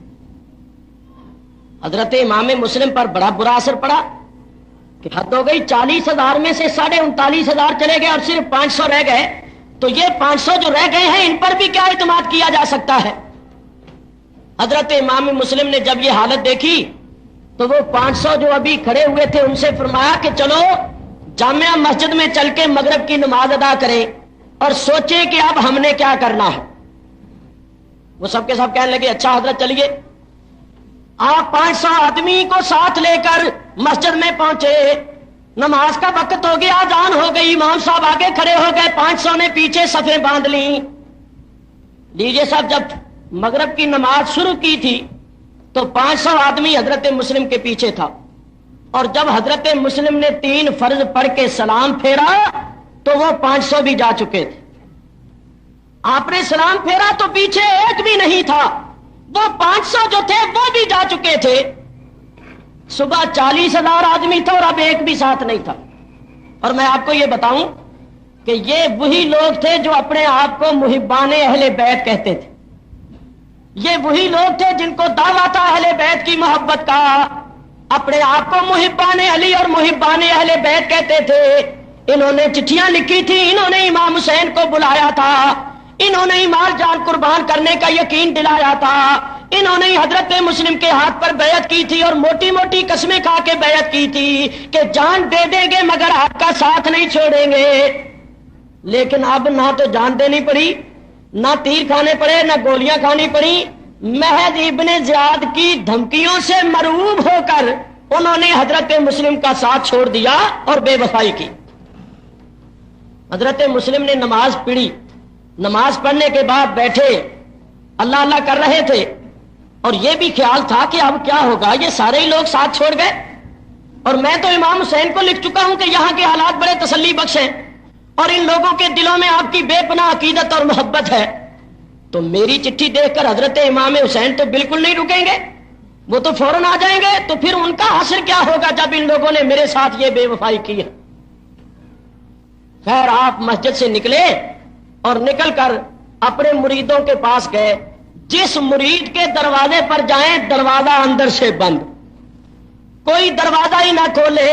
حضرت امام مسلم پر بڑا برا اثر پڑا کہ حد ہو گئی، 40,000 میں سے 39,500 چلے گئے اور صرف 500 رہ گئے، تو یہ 500 جو رہ گئے ہیں ان پر بھی کیا اعتماد کیا جا سکتا ہے؟ حضرت امام مسلم نے جب یہ حالت دیکھی تو وہ 500 جو ابھی کھڑے ہوئے تھے ان سے فرمایا کہ چلو جامعہ مسجد میں چل کے مغرب کی نماز ادا کریں اور سوچیں کہ اب ہم نے کیا کرنا ہے۔ وہ سب کے سب کہنے لگے اچھا حضرت چلیے۔ آپ 500 آدمی کو ساتھ لے کر مسجد میں پہنچے، نماز کا وقت ہو گیا، اذان ہو گئی، امام صاحب آگے کھڑے ہو گئے، 500 نے پیچھے صفیں باندھ لیں۔ لیجیے صاحب، جب مغرب کی نماز شروع کی تھی تو 500 آدمی حضرت مسلم کے پیچھے تھا، اور جب حضرت مسلم نے 3 فرض پڑھ کے سلام پھیرا تو وہ 500 بھی جا چکے تھے۔ آپ نے سلام پھیرا تو پیچھے ایک بھی نہیں تھا، وہ 500 جو تھے وہ بھی جا چکے تھے۔ صبح 40,000 آدمی تھا اور اب ایک بھی ساتھ نہیں تھا۔ اور میں آپ کو یہ بتاؤں کہ یہ وہی لوگ تھے جو اپنے آپ کو محبان اہل بیت کہتے تھے، یہ وہی لوگ تھے جن کو دعویٰ تھا اہل بیت کی محبت کا، اپنے آپ کو محبان علی اور محبان اہل بیت کہتے تھے۔ انہوں نے چٹھیاں لکھی تھی، انہوں نے امام حسین کو بلایا تھا، انہوں نے مال جان قربان کرنے کا یقین دلایا تھا، انہوں نے حضرت مسلم کے ہاتھ پر بیعت کی تھی اور موٹی موٹی قسمیں کھا کے بیعت کی تھی کہ جان دے دیں گے مگر آپ کا ساتھ نہیں چھوڑیں گے۔ لیکن اب نہ تو جان دینی پڑی، نہ تیر کھانے پڑے، نہ گولیاں کھانی پڑی، محض ابن زیاد کی دھمکیوں سے مرعوب ہو کر انہوں نے حضرت مسلم کا ساتھ چھوڑ دیا اور بے وفائی کی۔ حضرت مسلم نے نماز پڑھی، نماز پڑھنے کے بعد بیٹھے اللہ اللہ کر رہے تھے، اور یہ بھی خیال تھا کہ اب کیا ہوگا، یہ سارے ہی لوگ ساتھ چھوڑ گئے، اور میں تو امام حسین کو لکھ چکا ہوں کہ یہاں کے حالات بڑے تسلی بخش ہیں اور ان لوگوں کے دلوں میں آپ کی بے پناہ عقیدت اور محبت ہے، تو میری چٹھی دیکھ کر حضرت امام حسین تو بالکل نہیں رکیں گے، وہ تو فوراً آ جائیں گے، تو پھر ان کا حشر کیا ہوگا جب ان لوگوں نے میرے ساتھ یہ بے وفائی کی ہے۔ خیر آپ مسجد سے نکلے اور نکل کر اپنے مریدوں کے پاس گئے۔ جس مرید کے دروازے پر جائیں دروازہ اندر سے بند، کوئی دروازہ ہی نہ کھولے۔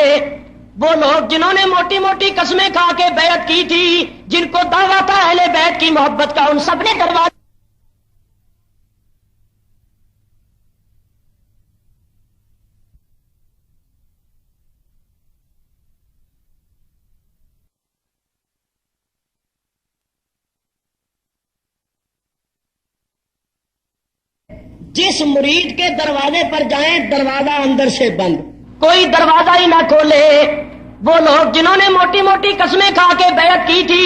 وہ لوگ جنہوں نے موٹی موٹی قسمیں کھا کے بیعت کی تھی، جن کو دعویٰ تھا اہل بیت کی محبت کا، ان سب نے دروازہ جس مرید کے دروازے پر جائیں دروازہ اندر سے بند، کوئی دروازہ ہی نہ کھولے۔ وہ لوگ جنہوں نے موٹی موٹی قسمیں کھا کے بیعت کی تھی،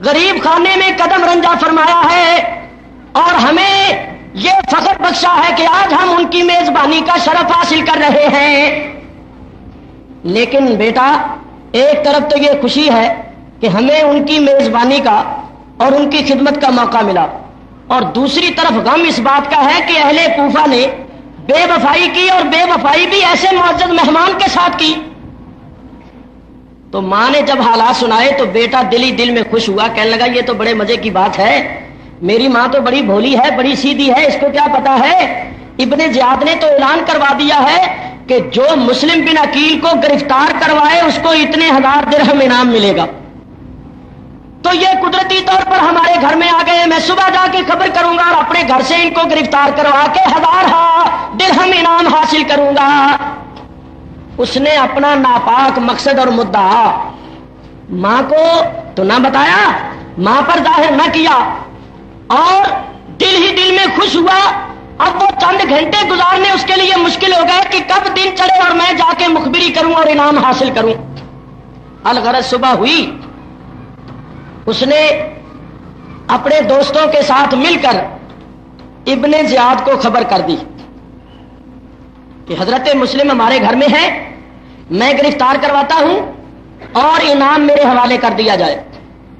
غریب خانے میں قدم رنجا فرمایا ہے اور ہمیں یہ فخر بخشا ہے کہ آج ہم ان کی میزبانی کا شرف حاصل کر رہے ہیں۔ لیکن بیٹا ایک طرف تو یہ خوشی ہے کہ ہمیں ان کی میزبانی کا اور ان کی خدمت کا موقع ملا، اور دوسری طرف غم اس بات کا ہے کہ اہل کوفہ نے بے وفائی کی، اور بے وفائی بھی ایسے معزز مہمان کے ساتھ کی۔ تو ماں نے جب حالات سنائے تو بیٹا دل ہی دل میں خوش ہوا، کہنے لگا یہ تو بڑے مزے کی بات ہے، میری ماں تو بڑی بھولی ہے، بڑی سیدھی ہے، اس کو کیا پتا ہے۔ ابن زیاد نے تو اعلان کروا دیا ہے کہ جو مسلم بن عقیل کو گرفتار کروائے اس کو اتنے 1000 درہم انعام ملے گا۔ تو یہ قدرتی طور پر ہمارے گھر میں آ گئے، میں صبح جا کے خبر کروں گا اور اپنے گھر سے ان کو گرفتار کروا کے 1000 درہم انعام حاصل کروں گا۔ اس نے اپنا ناپاک مقصد اور مدعا ماں کو تو نہ بتایا، ماں پر ظاہر نہ کیا، اور دل ہی دل میں خوش ہوا۔ اب وہ چند گھنٹے گزارنے اس کے لیے مشکل ہو گئے کہ کب دن چڑھے اور میں جا کے مخبری کروں اور انعام حاصل کروں۔ الغرض صبح ہوئی، اس نے اپنے دوستوں کے ساتھ مل کر ابن زیاد کو خبر کر دی کہ حضرت مسلم ہمارے گھر میں ہے، میں گرفتار کرواتا ہوں اور انعام میرے حوالے کر دیا جائے۔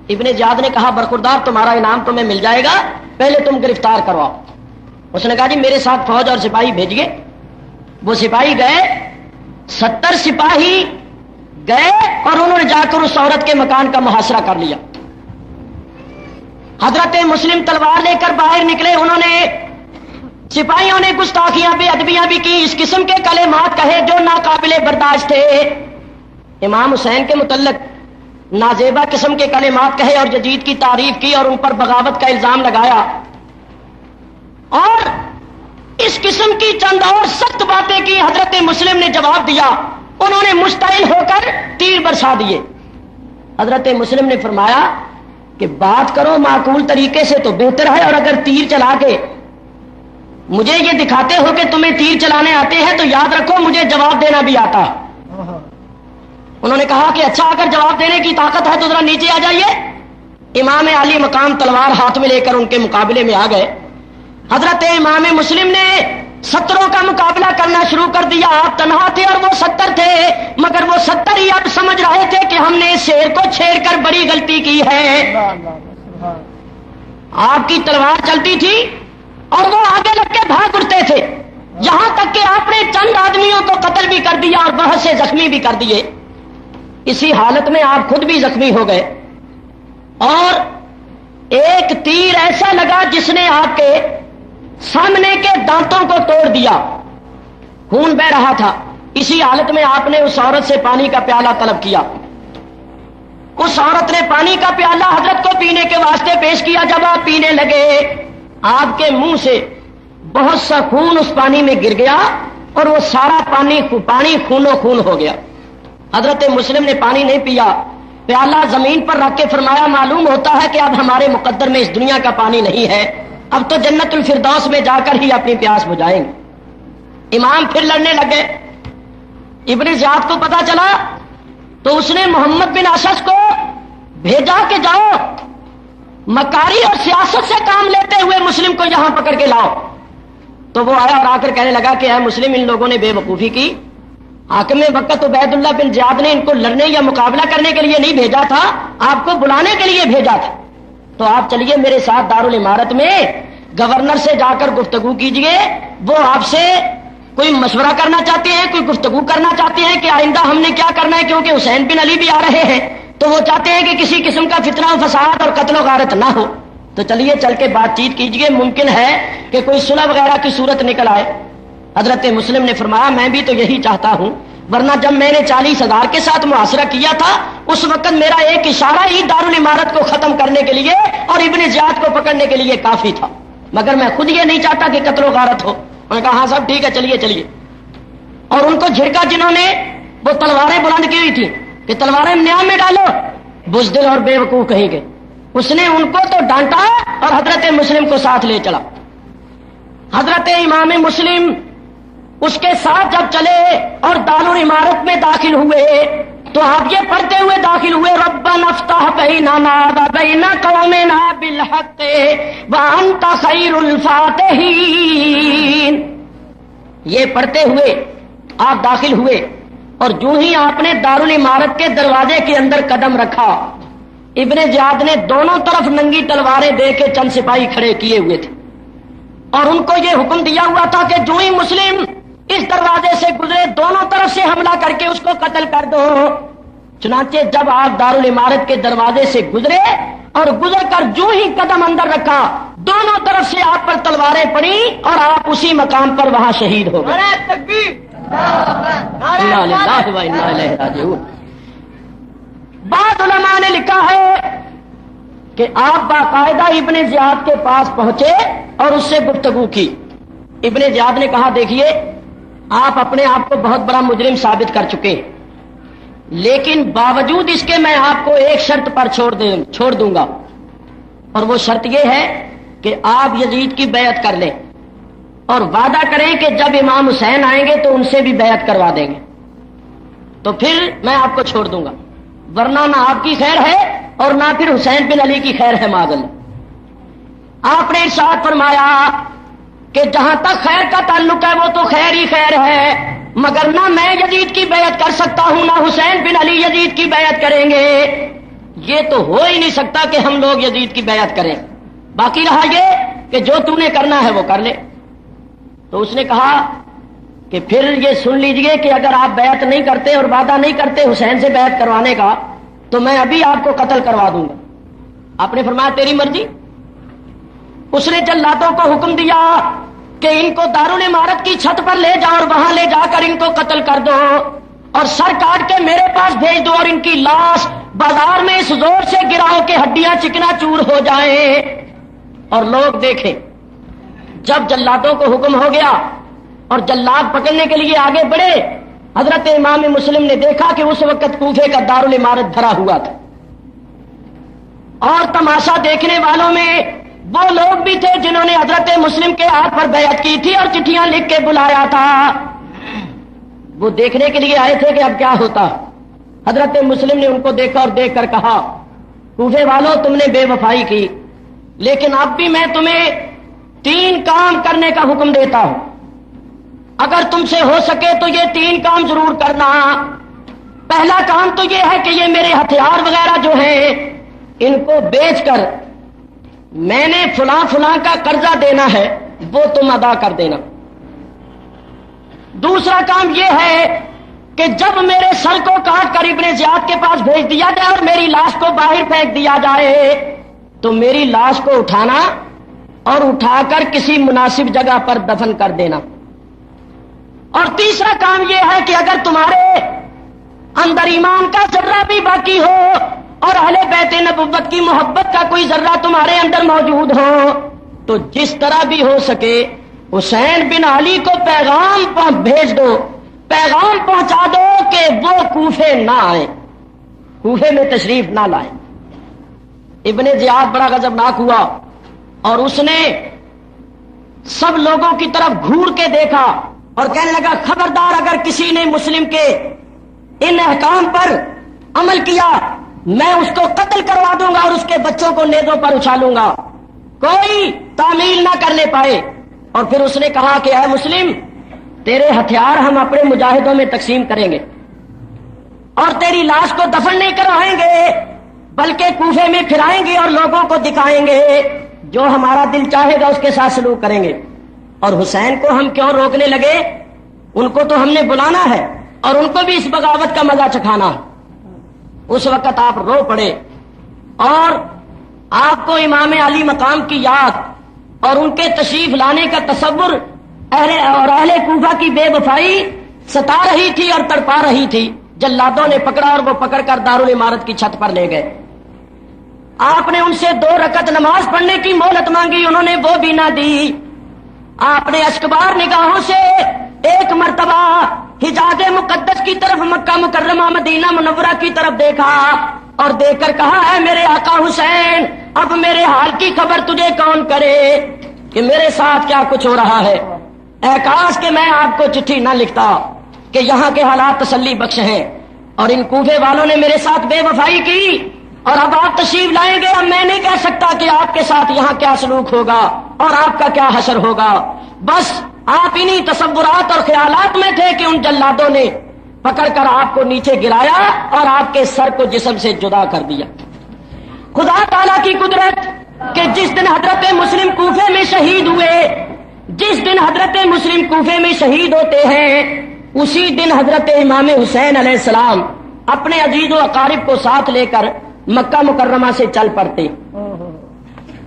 ابن زیاد نے کہا برخوردار تمہارا انعام تمہیں مل جائے گا، پہلے تم گرفتار کرواؤ۔ اس نے کہا جی میرے ساتھ فوج اور سپاہی بھیجیے۔ وہ سپاہی گئے، 70 سپاہی گئے اور انہوں نے جا کر اس عورت کے مکان کا محاصرہ کر لیا۔ حضرت مسلم تلوار لے کر باہر نکلے، انہوں نے سپاہیوں نے گستاخیاں بے ادبیاں بھی کی، اس قسم کے کلمات کہے جو ناقابل برداشت تھے۔ امام حسین کے متعلق نازیبا قسم کے کلمات کہے اور یزید کی تعریف کی اور ان پر بغاوت کا الزام لگایا، اور اس قسم کی چند اور سخت باتیں کی۔ حضرت مسلم نے جواب دیا، انہوں نے مشتعل ہو کر تیر برسا دیے۔ حضرت مسلم نے فرمایا کہ بات کرو معقول طریقے سے تو بہتر ہے، اور اگر تیر چلا کے مجھے یہ دکھاتے ہو کہ تمہیں تیر چلانے آتے ہیں تو یاد رکھو مجھے جواب دینا بھی آتا۔ انہوں نے کہا کہ اچھا اگر جواب دینے کی طاقت ہے تو ذرا نیچے آ جائیے۔ امام علی مقام تلوار ہاتھ میں لے کر ان کے مقابلے میں آ گئے۔ حضرت امام مسلم نے 70 کا مقابلہ کرنا شروع کر دیا۔ آپ تنہا تھے اور وہ 70 تھے، مگر وہ 70 ہی اب سمجھ رہے تھے کہ ہم نے اس شیر کو چھیڑ کر بڑی غلطی کی ہے۔ آپ کی تلوار چلتی تھی اور وہ آگے لگ کے بھاگ اٹھتے تھے، یہاں تک کہ آپ نے چند آدمیوں کو قتل بھی کر دیا اور بہت سے زخمی بھی کر دیے۔ اسی حالت میں آپ خود بھی زخمی ہو گئے، اور ایک تیر ایسا لگا جس نے آپ کے سامنے کے دانتوں کو توڑ دیا، خون بہ رہا تھا۔ اسی حالت میں آپ نے اس عورت سے پانی کا پیالہ طلب کیا۔ اس عورت نے پانی کا پیالہ حضرت کو پینے کے واسطے پیش کیا۔ جب آپ پینے لگے آپ کے منہ سے بہت سا خون اس پانی میں گر گیا اور وہ سارا پانی خونو خون ہو گیا۔ حضرت مسلم نے پانی نہیں پیا، پیالہ زمین پر رکھ کے فرمایا معلوم ہوتا ہے کہ اب ہمارے مقدر میں اس دنیا کا پانی نہیں ہے، اب تو جنت الفردوس میں جا کر ہی اپنی پیاس بجھائیں گے۔ امام پھر لڑنے لگے۔ ابن زیاد کو پتا چلا تو اس نے محمد بن اشعث کو بھیجا کہ جاؤ مکاری اور سیاست سے کام لیتے ہوئے مسلم کو یہاں پکڑ کے لاؤ۔ تو وہ آیا اور آ کر کہنے لگا کہ اے مسلم، ان لوگوں نے بے وقوفی کی، حاکم وقت عبید اللہ بن زیاد نے ان کو لڑنے یا مقابلہ کرنے کے لیے نہیں بھیجا تھا، آپ کو بلانے کے لیے بھیجا تھا۔ تو آپ چلیے میرے ساتھ دارالعمارت میں گورنر سے جا کر گفتگو کیجئے، وہ آپ سے کوئی مشورہ کرنا چاہتے ہیں، کوئی گفتگو کرنا چاہتے ہیں کہ آئندہ ہم نے کیا کرنا ہے، کیونکہ حسین بن علی بھی آ رہے ہیں، تو وہ چاہتے ہیں کہ کسی قسم کا فتنہ و فساد اور قتل و غارت نہ ہو۔ تو چلیے چل کے بات چیت کیجئے، ممکن ہے کہ کوئی صلح وغیرہ کی صورت نکل آئے۔ حضرت مسلم نے فرمایا میں بھی تو یہی چاہتا ہوں، ورنہ جب میں نے 40,000 کے ساتھ محاصرہ کیا تھا اس وقت میرا ایک اشارہ ہی دارالعمارت کو ختم کرنے کے لیے اور ابن زیاد کو پکڑنے کے لیے کافی تھا، مگر میں خود یہ نہیں چاہتا کہ قتل و غارت ہو۔ انہوں نے کہا ہاں صاحب ٹھیک ہے، چلیے چلیے۔ اور ان کو جھڑکا جنہوں نے وہ تلواریں بلند کی ہوئی تھی کہ تلواریں نیام میں ڈالو، بزدل اور بے وقوف کہیں گے، اس نے ان کو تو ڈانٹا اور حضرت مسلم کو ساتھ لے چلا۔ حضرت امام مسلم اس کے ساتھ جب چلے اور دارالعمارت میں داخل ہوئے تو آپ یہ پڑھتے ہوئے داخل ہوئے ربنا افتح بیننا و بین قومنا بالحق وانت خیر الفاتحین. یہ پڑھتے ہوئے آپ داخل ہوئے اور جو ہی آپ نے دارالعمارت کے دروازے کے اندر قدم رکھا، ابن زیاد نے دونوں طرف ننگی تلواریں دے کے چند سپاہی کھڑے کیے ہوئے تھے اور ان کو یہ حکم دیا ہوا تھا کہ جو ہی مسلم اس دروازے سے گزرے دونوں طرف سے حملہ کر کے اس کو قتل کر دو. چنانچہ جب آپ دارالعمارت کے دروازے سے گزرے اور گزر کر جو ہی قدم اندر رکھا، دونوں طرف سے آپ پر تلواریں پڑی اور آپ اسی مقام پر وہاں شہید ہو گئے. انا للہ و انا الیہ راجعون. بعض علماء نے لکھا ہے کہ آپ باقاعدہ ابن زیاد کے پاس پہنچے اور اس سے گفتگو کی. ابن زیاد نے کہا دیکھیے آپ اپنے آپ کو بہت بڑا مجرم ثابت کر چکے، لیکن باوجود اس کے میں آپ کو ایک شرط پر چھوڑ دوں گا، اور وہ شرط یہ ہے کہ آپ یزید کی بیعت کر لیں اور وعدہ کریں کہ جب امام حسین آئیں گے تو ان سے بھی بیعت کروا دیں گے، تو پھر میں آپ کو چھوڑ دوں گا، ورنہ نہ آپ کی خیر ہے اور نہ پھر حسین بن علی کی خیر ہے معاذ اللہ. آپ نے ارشاد فرمایا کہ جہاں تک خیر کا تعلق ہے وہ تو خیر ہی خیر ہے، مگر نہ میں یزید کی بیعت کر سکتا ہوں نہ حسین بن علی یزید کی بیعت کریں گے. یہ تو ہو ہی نہیں سکتا کہ ہم لوگ یزید کی بیعت کریں. باقی رہا یہ کہ جو تو نے کرنا ہے وہ کر لے. تو اس نے کہا کہ پھر یہ سن لیجئے کہ اگر آپ بیعت نہیں کرتے اور وعدہ نہیں کرتے حسین سے بیعت کروانے کا تو میں ابھی آپ کو قتل کروا دوں گا. آپ نے فرمایا تیری مرضی. اس نے جلادوں کو حکم دیا کہ ان کو دارالعمارت کی چھت پر لے جاؤ اور وہاں لے جا کر ان کو قتل کر دو اور سر کاٹ کے میرے پاس بھیج دو اور ان کی لاش بازار میں اس زور سے گراؤ کہ ہڈیاں چکنا چور ہو جائیں اور لوگ دیکھیں. جب جلادوں کو حکم ہو گیا اور جلاد پکڑنے کے لیے آگے بڑھے، حضرت امام مسلم نے دیکھا کہ اس وقت کوفے کا دارالعمارت بھرا ہوا تھا اور تماشا دیکھنے والوں میں وہ لوگ بھی تھے جنہوں نے حضرت مسلم کے ہاتھ پر بیعت کی تھی اور چٹھیاں لکھ کے بلایا تھا. وہ دیکھنے کے لیے آئے تھے کہ اب کیا ہوتا. حضرت مسلم نے ان کو دیکھا اور دیکھ کر کہا کوفے والوں تم نے بے وفائی کی، لیکن اب بھی میں تمہیں 3 کام کرنے کا حکم دیتا ہوں. اگر تم سے ہو سکے تو یہ 3 کام ضرور کرنا. پہلا کام تو یہ ہے کہ یہ میرے ہتھیار وغیرہ جو ہیں ان کو بیچ کر میں نے فلاں فلاں کا قرضہ دینا ہے وہ تم ادا کر دینا. دوسرا کام یہ ہے کہ جب میرے سر کو کاٹ کر ابن زیاد کے پاس بھیج دیا جائے اور میری لاش کو باہر پھینک دیا جائے تو میری لاش کو اٹھانا اور اٹھا کر کسی مناسب جگہ پر دفن کر دینا. اور تیسرا کام یہ ہے کہ اگر تمہارے اندر ایمان کا ذرہ بھی باقی ہو اور اہل بیت نبوت کی محبت کا کوئی ذرہ تمہارے اندر موجود ہو تو جس طرح بھی ہو سکے حسین بن علی کو پیغام بھیج دو، پیغام پہنچا دو کہ وہ کوفے نہ آئے، کوفے میں تشریف نہ لائیں. ابن زیاد بڑا غضبناک ہوا اور اس نے سب لوگوں کی طرف گھور کے دیکھا اور کہنے لگا خبردار اگر کسی نے مسلم کے ان احکام پر عمل کیا میں اس کو قتل کروا دوں گا اور اس کے بچوں کو نیزوں پر اچھالوں گا، کوئی تعمیل نہ کرنے پائے. اور پھر اس نے کہا کہ اے مسلم تیرے ہتھیار ہم اپنے مجاہدوں میں تقسیم کریں گے اور تیری لاش کو دفن نہیں کروائیں گے بلکہ کوفے میں پھرائیں گے اور لوگوں کو دکھائیں گے، جو ہمارا دل چاہے گا اس کے ساتھ سلوک کریں گے. اور حسین کو ہم کیوں روکنے لگے؟ ان کو تو ہم نے بلانا ہے اور ان کو بھی اس بغاوت کا مزہ چکھانا. اس وقت آپ رو پڑے اور آپ کو امام علی مقام کی یاد اور ان کے تشریف لانے کا تصور اہل کوفہ کی بے وفائی ستا رہی تھی اور تڑپا رہی تھی. جلادوں نے پکڑا اور وہ پکڑ کر دارالعمارت کی چھت پر لے گئے. آپ نے ان سے 2 رکعت نماز پڑھنے کی مہلت مانگی، انہوں نے وہ بھی نہ دی. آپ نے اشکبار نگاہوں سے ایک مرتبہ حجاز مقدس کی طرف مکہ مکرمہ مدینہ منورہ کی طرف دیکھا اور دیکھ کر کہا ہے میرے آقا حسین اب میرے حال کی خبر تجھے کون کرے کہ میرے ساتھ کیا کچھ ہو رہا ہے. اے کاش کہ میں آپ کو چٹھی نہ لکھتا کہ یہاں کے حالات تسلی بخش ہیں اور ان کوفے والوں نے میرے ساتھ بے وفائی کی اور اب آپ تشریف لائیں گے. اب میں نہیں کہہ سکتا کہ آپ کے ساتھ یہاں کیا سلوک ہوگا اور آپ کا کیا حشر ہوگا. بس آپ انہی تصورات اور خیالات میں تھے کہ ان جلادوں نے پکڑ کر آپ کو نیچے گرایا اور آپ کے سر کو جسم سے جدا کر دیا. خدا تعالیٰ کی قدرت کہ جس دن حضرت مسلم کوفے میں شہید ہوئے، جس دن حضرت مسلم کوفے میں شہید ہوتے ہیں، اسی دن حضرت امام حسین علیہ السلام اپنے عزیز و اقارب کو ساتھ لے کر مکہ مکرمہ سے چل پڑتے،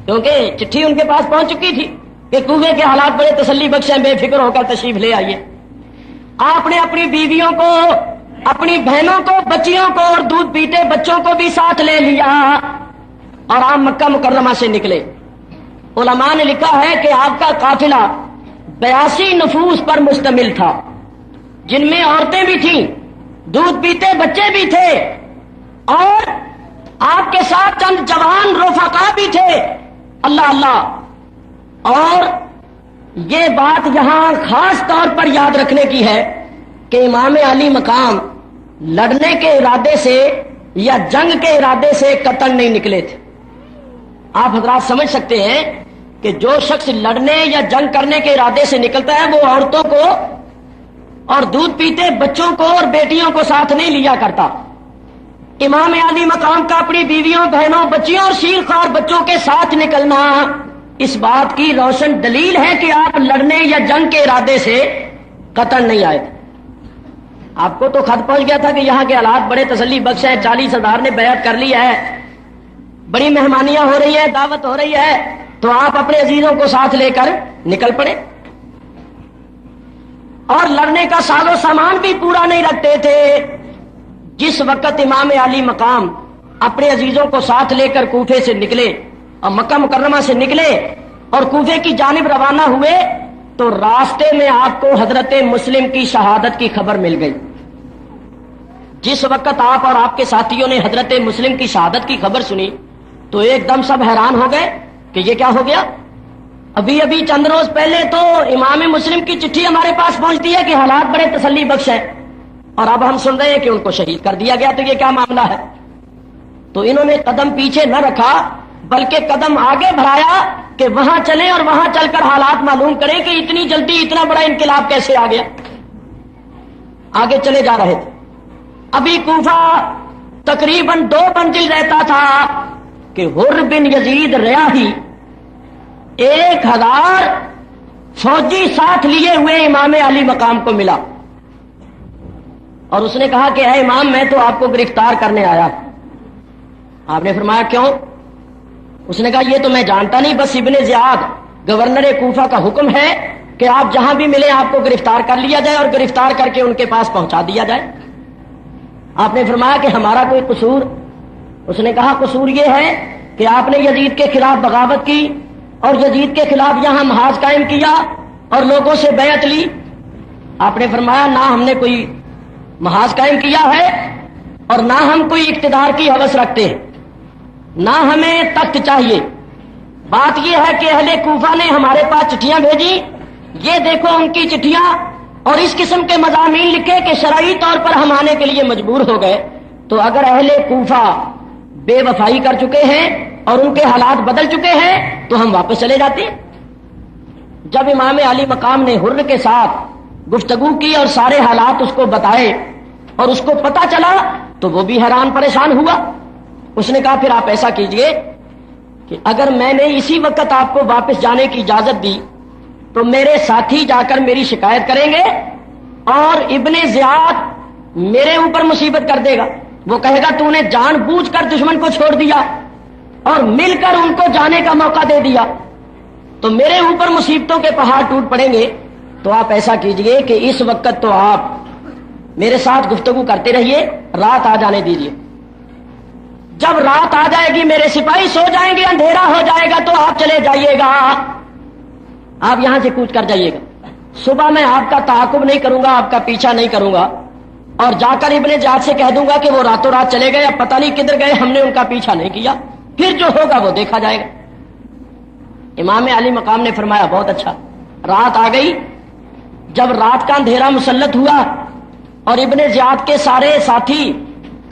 کیونکہ چٹھی ان کے پاس پہنچ چکی تھی کہ کوفے کے حالات بڑے تسلی بخش ہیں، بے فکر ہو کر تشریف لے آئیے. آپ نے اپنی بیویوں کو، اپنی بہنوں کو، بچیوں کو اور دودھ پیتے بچوں کو بھی ساتھ لے لیا اور آپ مکہ مکرمہ سے نکلے. علماء نے لکھا ہے کہ آپ کا قافلہ 82 نفوس پر مشتمل تھا، جن میں عورتیں بھی تھیں، دودھ پیتے بچے بھی تھے اور آپ کے ساتھ چند جوان رفقا بھی تھے. اللہ اللہ. اور یہ بات یہاں خاص طور پر یاد رکھنے کی ہے کہ امام علی مقام لڑنے کے ارادے سے یا جنگ کے ارادے سے قطن نہیں نکلے تھے. آپ حضرات سمجھ سکتے ہیں کہ جو شخص لڑنے یا جنگ کرنے کے ارادے سے نکلتا ہے وہ عورتوں کو اور دودھ پیتے بچوں کو اور بیٹیوں کو ساتھ نہیں لیا کرتا. امام علی مقام کا اپنی بیویوں، بہنوں، بچیوں اور شیر خوار بچوں کے ساتھ نکلنا اس بات کی روشن دلیل ہے کہ آپ لڑنے یا جنگ کے ارادے سے قطن نہیں آئے تھے. آپ کو تو خط پہنچ گیا تھا کہ یہاں کے حالات بڑے تسلی بخش ہیں، 40,000 نے بیعت کر لی ہے، بڑی مہمانیاں ہو رہی ہیں، دعوت ہو رہی ہے، تو آپ اپنے عزیزوں کو ساتھ لے کر نکل پڑے. اور لڑنے کا ساز و سامان بھی پورا نہیں رکھتے تھے. جس وقت امام علی مقام اپنے عزیزوں کو ساتھ لے کر کوفے سے نکلے اور مکہ مکرمہ سے نکلے اور کوفے کی جانب روانہ ہوئے تو راستے میں آپ کو حضرت مسلم کی شہادت کی خبر مل گئی. جس وقت آپ اور آپ کے ساتھیوں نے حضرت مسلم کی شہادت کی خبر سنی تو ایک دم سب حیران ہو گئے کہ یہ کیا ہو گیا. ابھی چند روز پہلے تو امام مسلم کی چٹھی ہمارے پاس پہنچتی ہے کہ حالات بڑے تسلی بخش ہیں اور اب ہم سن رہے ہیں کہ ان کو شہید کر دیا گیا، تو یہ کیا معاملہ ہے. تو انہوں نے قدم پیچھے نہ رکھا بلکہ قدم آگے بڑھایا کہ وہاں چلیں اور وہاں چل کر حالات معلوم کریں کہ اتنی جلدی اتنا بڑا انقلاب کیسے آ گیا. آگے چلے جا رہے تھے. ابھی کوفہ تقریباً 2 منزل رہتا تھا کہ حر بن یزید ریاحی 1000 فوجی ساتھ لیے ہوئے امام علی مقام کو ملا اور اس نے کہا کہ اے امام، میں تو آپ کو گرفتار کرنے آیا. آپ نے فرمایا کیوں؟ اس نے کہا یہ تو میں جانتا نہیں، بس ابن زیاد گورنر کوفہ کا حکم ہے کہ آپ جہاں بھی ملیں آپ کو گرفتار کر لیا جائے اور گرفتار کر کے ان کے پاس پہنچا دیا جائے. آپ نے فرمایا کہ ہمارا کوئی قصور؟ اس نے کہا قصور یہ ہے کہ آپ نے یزید کے خلاف بغاوت کی اور یزید کے خلاف یہاں محاذ قائم کیا اور لوگوں سے بیعت لی. آپ نے فرمایا نہ ہم نے کوئی محاذ قائم کیا ہے اور نہ ہم کوئی اقتدار کی ہوس رکھتے ہیں، نہ ہمیں تخت چاہیے. بات یہ ہے کہ اہل کوفہ نے ہمارے پاس چٹھیاں بھیجی، یہ دیکھو ان کی چٹھیاں، اور اس قسم کے مضامین لکھے کہ شرعی طور پر ہم آنے کے لیے مجبور ہو گئے. تو اگر اہل کوفہ بے وفائی کر چکے ہیں اور ان کے حالات بدل چکے ہیں تو ہم واپس چلے جاتے. جب امام علی مقام نے حر کے ساتھ گفتگو کی اور سارے حالات اس کو بتائے اور اس کو پتا چلا تو وہ بھی حیران پریشان ہوا. اس نے کہا پھر آپ ایسا کیجئے کہ اگر میں نے اسی وقت آپ کو واپس جانے کی اجازت دی تو میرے ساتھی جا کر میری شکایت کریں گے اور ابن زیاد میرے اوپر مصیبت کر دے گا. وہ کہے گا تو نے جان بوجھ کر دشمن کو چھوڑ دیا اور مل کر ان کو جانے کا موقع دے دیا، تو میرے اوپر مصیبتوں کے پہاڑ ٹوٹ پڑیں گے. تو آپ ایسا کیجئے کہ اس وقت تو آپ میرے ساتھ گفتگو کرتے رہیے، رات آ جانے دیجئے. جب رات آ جائے گی میرے سپاہی سو جائیں گے، اندھیرا ہو جائے گا تو آپ چلے جائیے گا، آپ یہاں سے کوچ کر جائیے گا. صبح میں آپ کا تعاقب نہیں کروں گا، آپ کا پیچھا نہیں کروں گا اور جا کر ابن زیاد سے کہہ دوں گا کہ وہ راتوں رات چلے گئے، اب پتہ نہیں کدھر گئے، ہم نے ان کا پیچھا نہیں کیا، پھر جو ہوگا وہ دیکھا جائے گا. امام علی مقام نے فرمایا بہت اچھا. رات آ گئی. جب رات کا اندھیرا مسلط ہوا اور ابن زیاد کے سارے ساتھی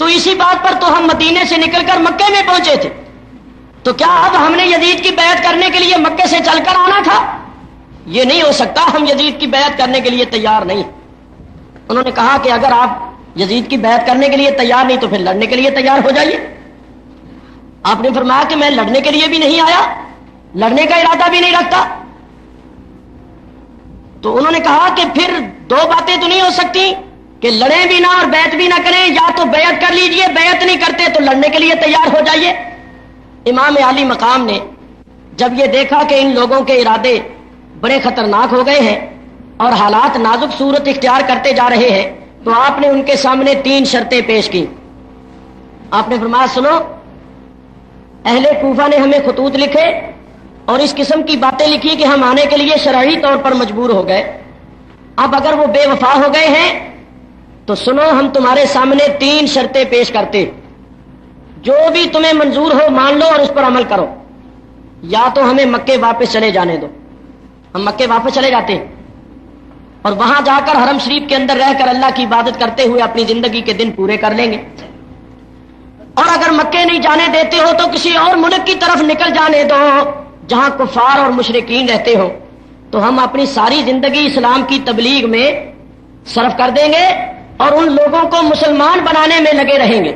تو اسی بات پر تو ہم مدینے سے نکل کر مکے میں پہنچے تھے، تو کیا اب ہم نے یزید کی بیعت کرنے کے لیے مکے سے چل کر آنا تھا؟ یہ نہیں ہو سکتا، ہم یزید کی بیعت کرنے کے لیے تیار نہیں۔ انہوں نے کہا کہ اگر آپ یزید کی بیعت کرنے کے لیے تیار نہیں تو پھر لڑنے کے لیے تیار ہو جائیے۔ آپ نے فرمایا کہ میں لڑنے کے لیے بھی نہیں آیا، لڑنے کا ارادہ بھی نہیں رکھتا۔ تو انہوں نے کہا کہ پھر دو باتیں تو نہیں ہو سکتی کہ لڑیں بھی نہ اور بیعت بھی نہ کریں، یا تو بیعت کر لیجئے، بیعت نہیں کرتے تو لڑنے کے لیے تیار ہو جائیے۔ امام عالی مقام نے جب یہ دیکھا کہ ان لوگوں کے ارادے بڑے خطرناک ہو گئے ہیں اور حالات نازک صورت اختیار کرتے جا رہے ہیں، تو آپ نے ان کے سامنے 3 شرطیں پیش کی۔ آپ نے فرمایا سنو، اہل کوفہ نے ہمیں خطوط لکھے اور اس قسم کی باتیں لکھی کہ ہم آنے کے لیے شرعی طور پر مجبور ہو گئے۔ اب اگر وہ بے وفا ہو گئے ہیں تو سنو، ہم تمہارے سامنے 3 شرطیں پیش کرتے، جو بھی تمہیں منظور ہو مان لو اور اس پر عمل کرو، یا تو ہمیں مکے واپس چلے جانے دو۔ ہم مکے واپس چلے جاتے ہیں اور وہاں جا کر حرم شریف کے اندر رہ کر اللہ کی عبادت کرتے ہوئے اپنی زندگی کے دن پورے کر لیں گے، اور اگر مکے نہیں جانے دیتے ہو تو کسی اور ملک کی طرف نکل جانے دو جہاں کفار اور مشرکین رہتے ہو، تو ہم اپنی ساری زندگی اسلام کی تبلیغ میں صرف کر دیں گے اور ان لوگوں کو مسلمان بنانے میں لگے رہیں گے،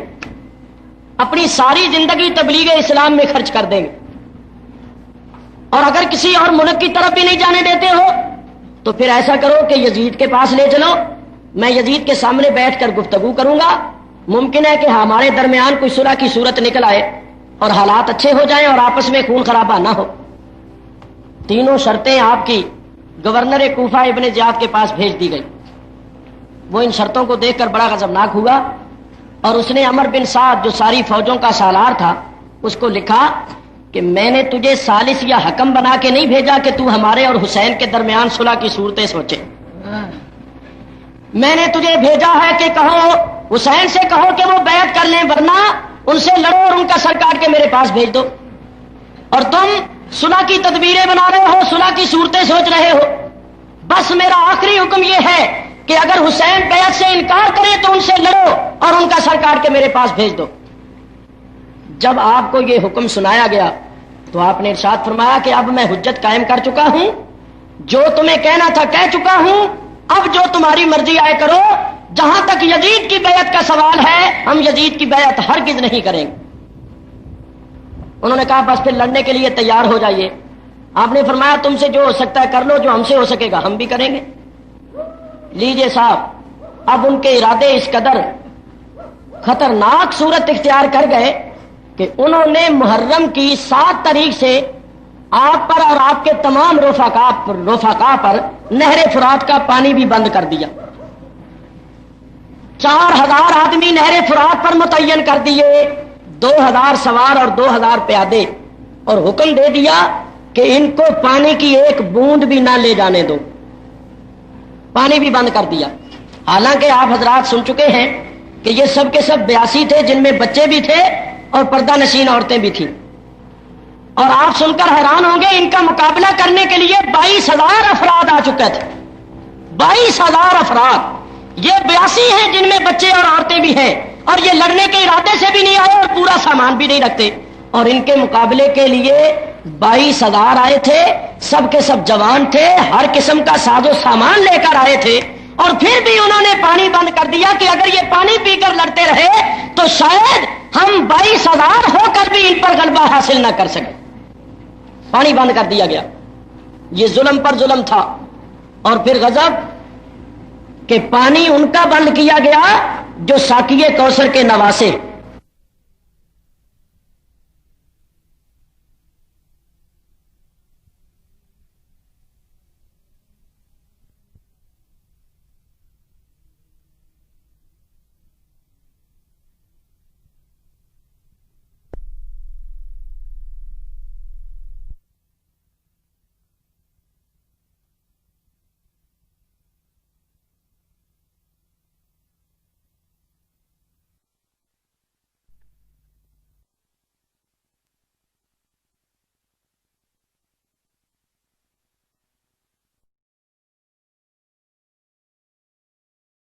اپنی ساری زندگی تبلیغ اسلام میں خرچ کر دیں گے۔ اور اگر کسی اور ملک کی طرف بھی نہیں جانے دیتے ہو تو پھر ایسا کرو کہ یزید کے پاس لے چلو، میں یزید کے سامنے بیٹھ کر گفتگو کروں گا، ممکن ہے کہ ہمارے درمیان کوئی صلح کی صورت نکل آئے اور حالات اچھے ہو جائیں اور آپس میں خون خرابہ نہ ہو۔ 3 شرطیں آپ کی گورنر کوفہ ابن زیاد کے پاس بھیج دی گئی۔ وہ ان شرطوں کو دیکھ کر بڑا غضبناک ہوا اور اس نے عمر بن سعد جو ساری فوجوں کا سالار تھا اس کو لکھا کہ میں نے تجھے ثالث یا حکم بنا کے نہیں بھیجا کہ تو ہمارے اور حسین کے درمیان صلح کی صورتیں سوچے، میں نے تجھے بھیجا ہے کہ کہو حسین سے کہو کہ وہ بیعت کر لیں، ورنہ ان سے لڑو اور ان کا سر کاٹ کے میرے پاس بھیج دو۔ اور تم صلح کی تدبیریں بنا رہے ہو، صلح کی صورتیں سوچ رہے ہو، بس میرا آخری حکم یہ ہے کہ اگر حسین بیعت سے انکار کرے تو ان سے لڑو اور ان کا سر کاٹ کے میرے پاس بھیج دو۔ جب آپ کو یہ حکم سنایا گیا تو آپ نے ارشاد فرمایا کہ اب میں حجت قائم کر چکا ہوں، جو تمہیں کہنا تھا کہہ چکا ہوں، اب جو تمہاری مرضی آئے کرو۔ جہاں تک یزید کی بیعت کا سوال ہے ہم یزید کی بیعت ہرگز نہیں کریں گے۔ انہوں نے کہا بس پھر لڑنے کے لیے تیار ہو جائیے۔ آپ نے فرمایا تم سے جو ہو سکتا ہے کر لو، جو ہم سے ہو سکے گا ہم بھی کریں گے۔ لیجئے صاحب، اب ان کے ارادے اس قدر خطرناک صورت اختیار کر گئے کہ انہوں نے محرم کی 7 تاریخ سے آپ پر اور آپ کے تمام رفقا پر نہر فرات کا پانی بھی بند کر دیا۔ 4000 آدمی نہر فرات پر متعین کر دیے، 2000 سوار اور 2000 پیادے، اور حکم دے دیا کہ ان کو پانی کی ایک بوند بھی نہ لے جانے دو، پانی بھی بند کر دیا۔ حالانکہ آپ حضرات سن چکے ہیں کہ یہ سب کے سب 82 تھے، جن میں بچے بھی تھے اور پردہ نشین عورتیں بھی تھیں، اور آپ سن کر حیران ہوں گے ان کا مقابلہ کرنے کے لیے 22,000 افراد آ چکے تھے۔ 22,000 افراد، یہ 82 ہیں جن میں بچے اور عورتیں بھی ہیں، اور یہ لڑنے کے ارادے سے بھی نہیں آئے اور پورا سامان بھی نہیں رکھتے، اور ان کے مقابلے کے لیے 22,000 آئے تھے، سب کے سب جوان تھے، ہر قسم کا ساز و سامان لے کر آئے تھے، اور پھر بھی انہوں نے پانی بند کر دیا کہ اگر یہ پانی پی کر لڑتے رہے تو شاید ہم 22,000 ہو کر بھی ان پر غلبہ حاصل نہ کر سکیں۔ پانی بند کر دیا گیا۔ یہ ظلم پر ظلم تھا۔ اور پھر غضب کہ پانی ان کا بند کیا گیا جو ساقیے کوثر کے نواسے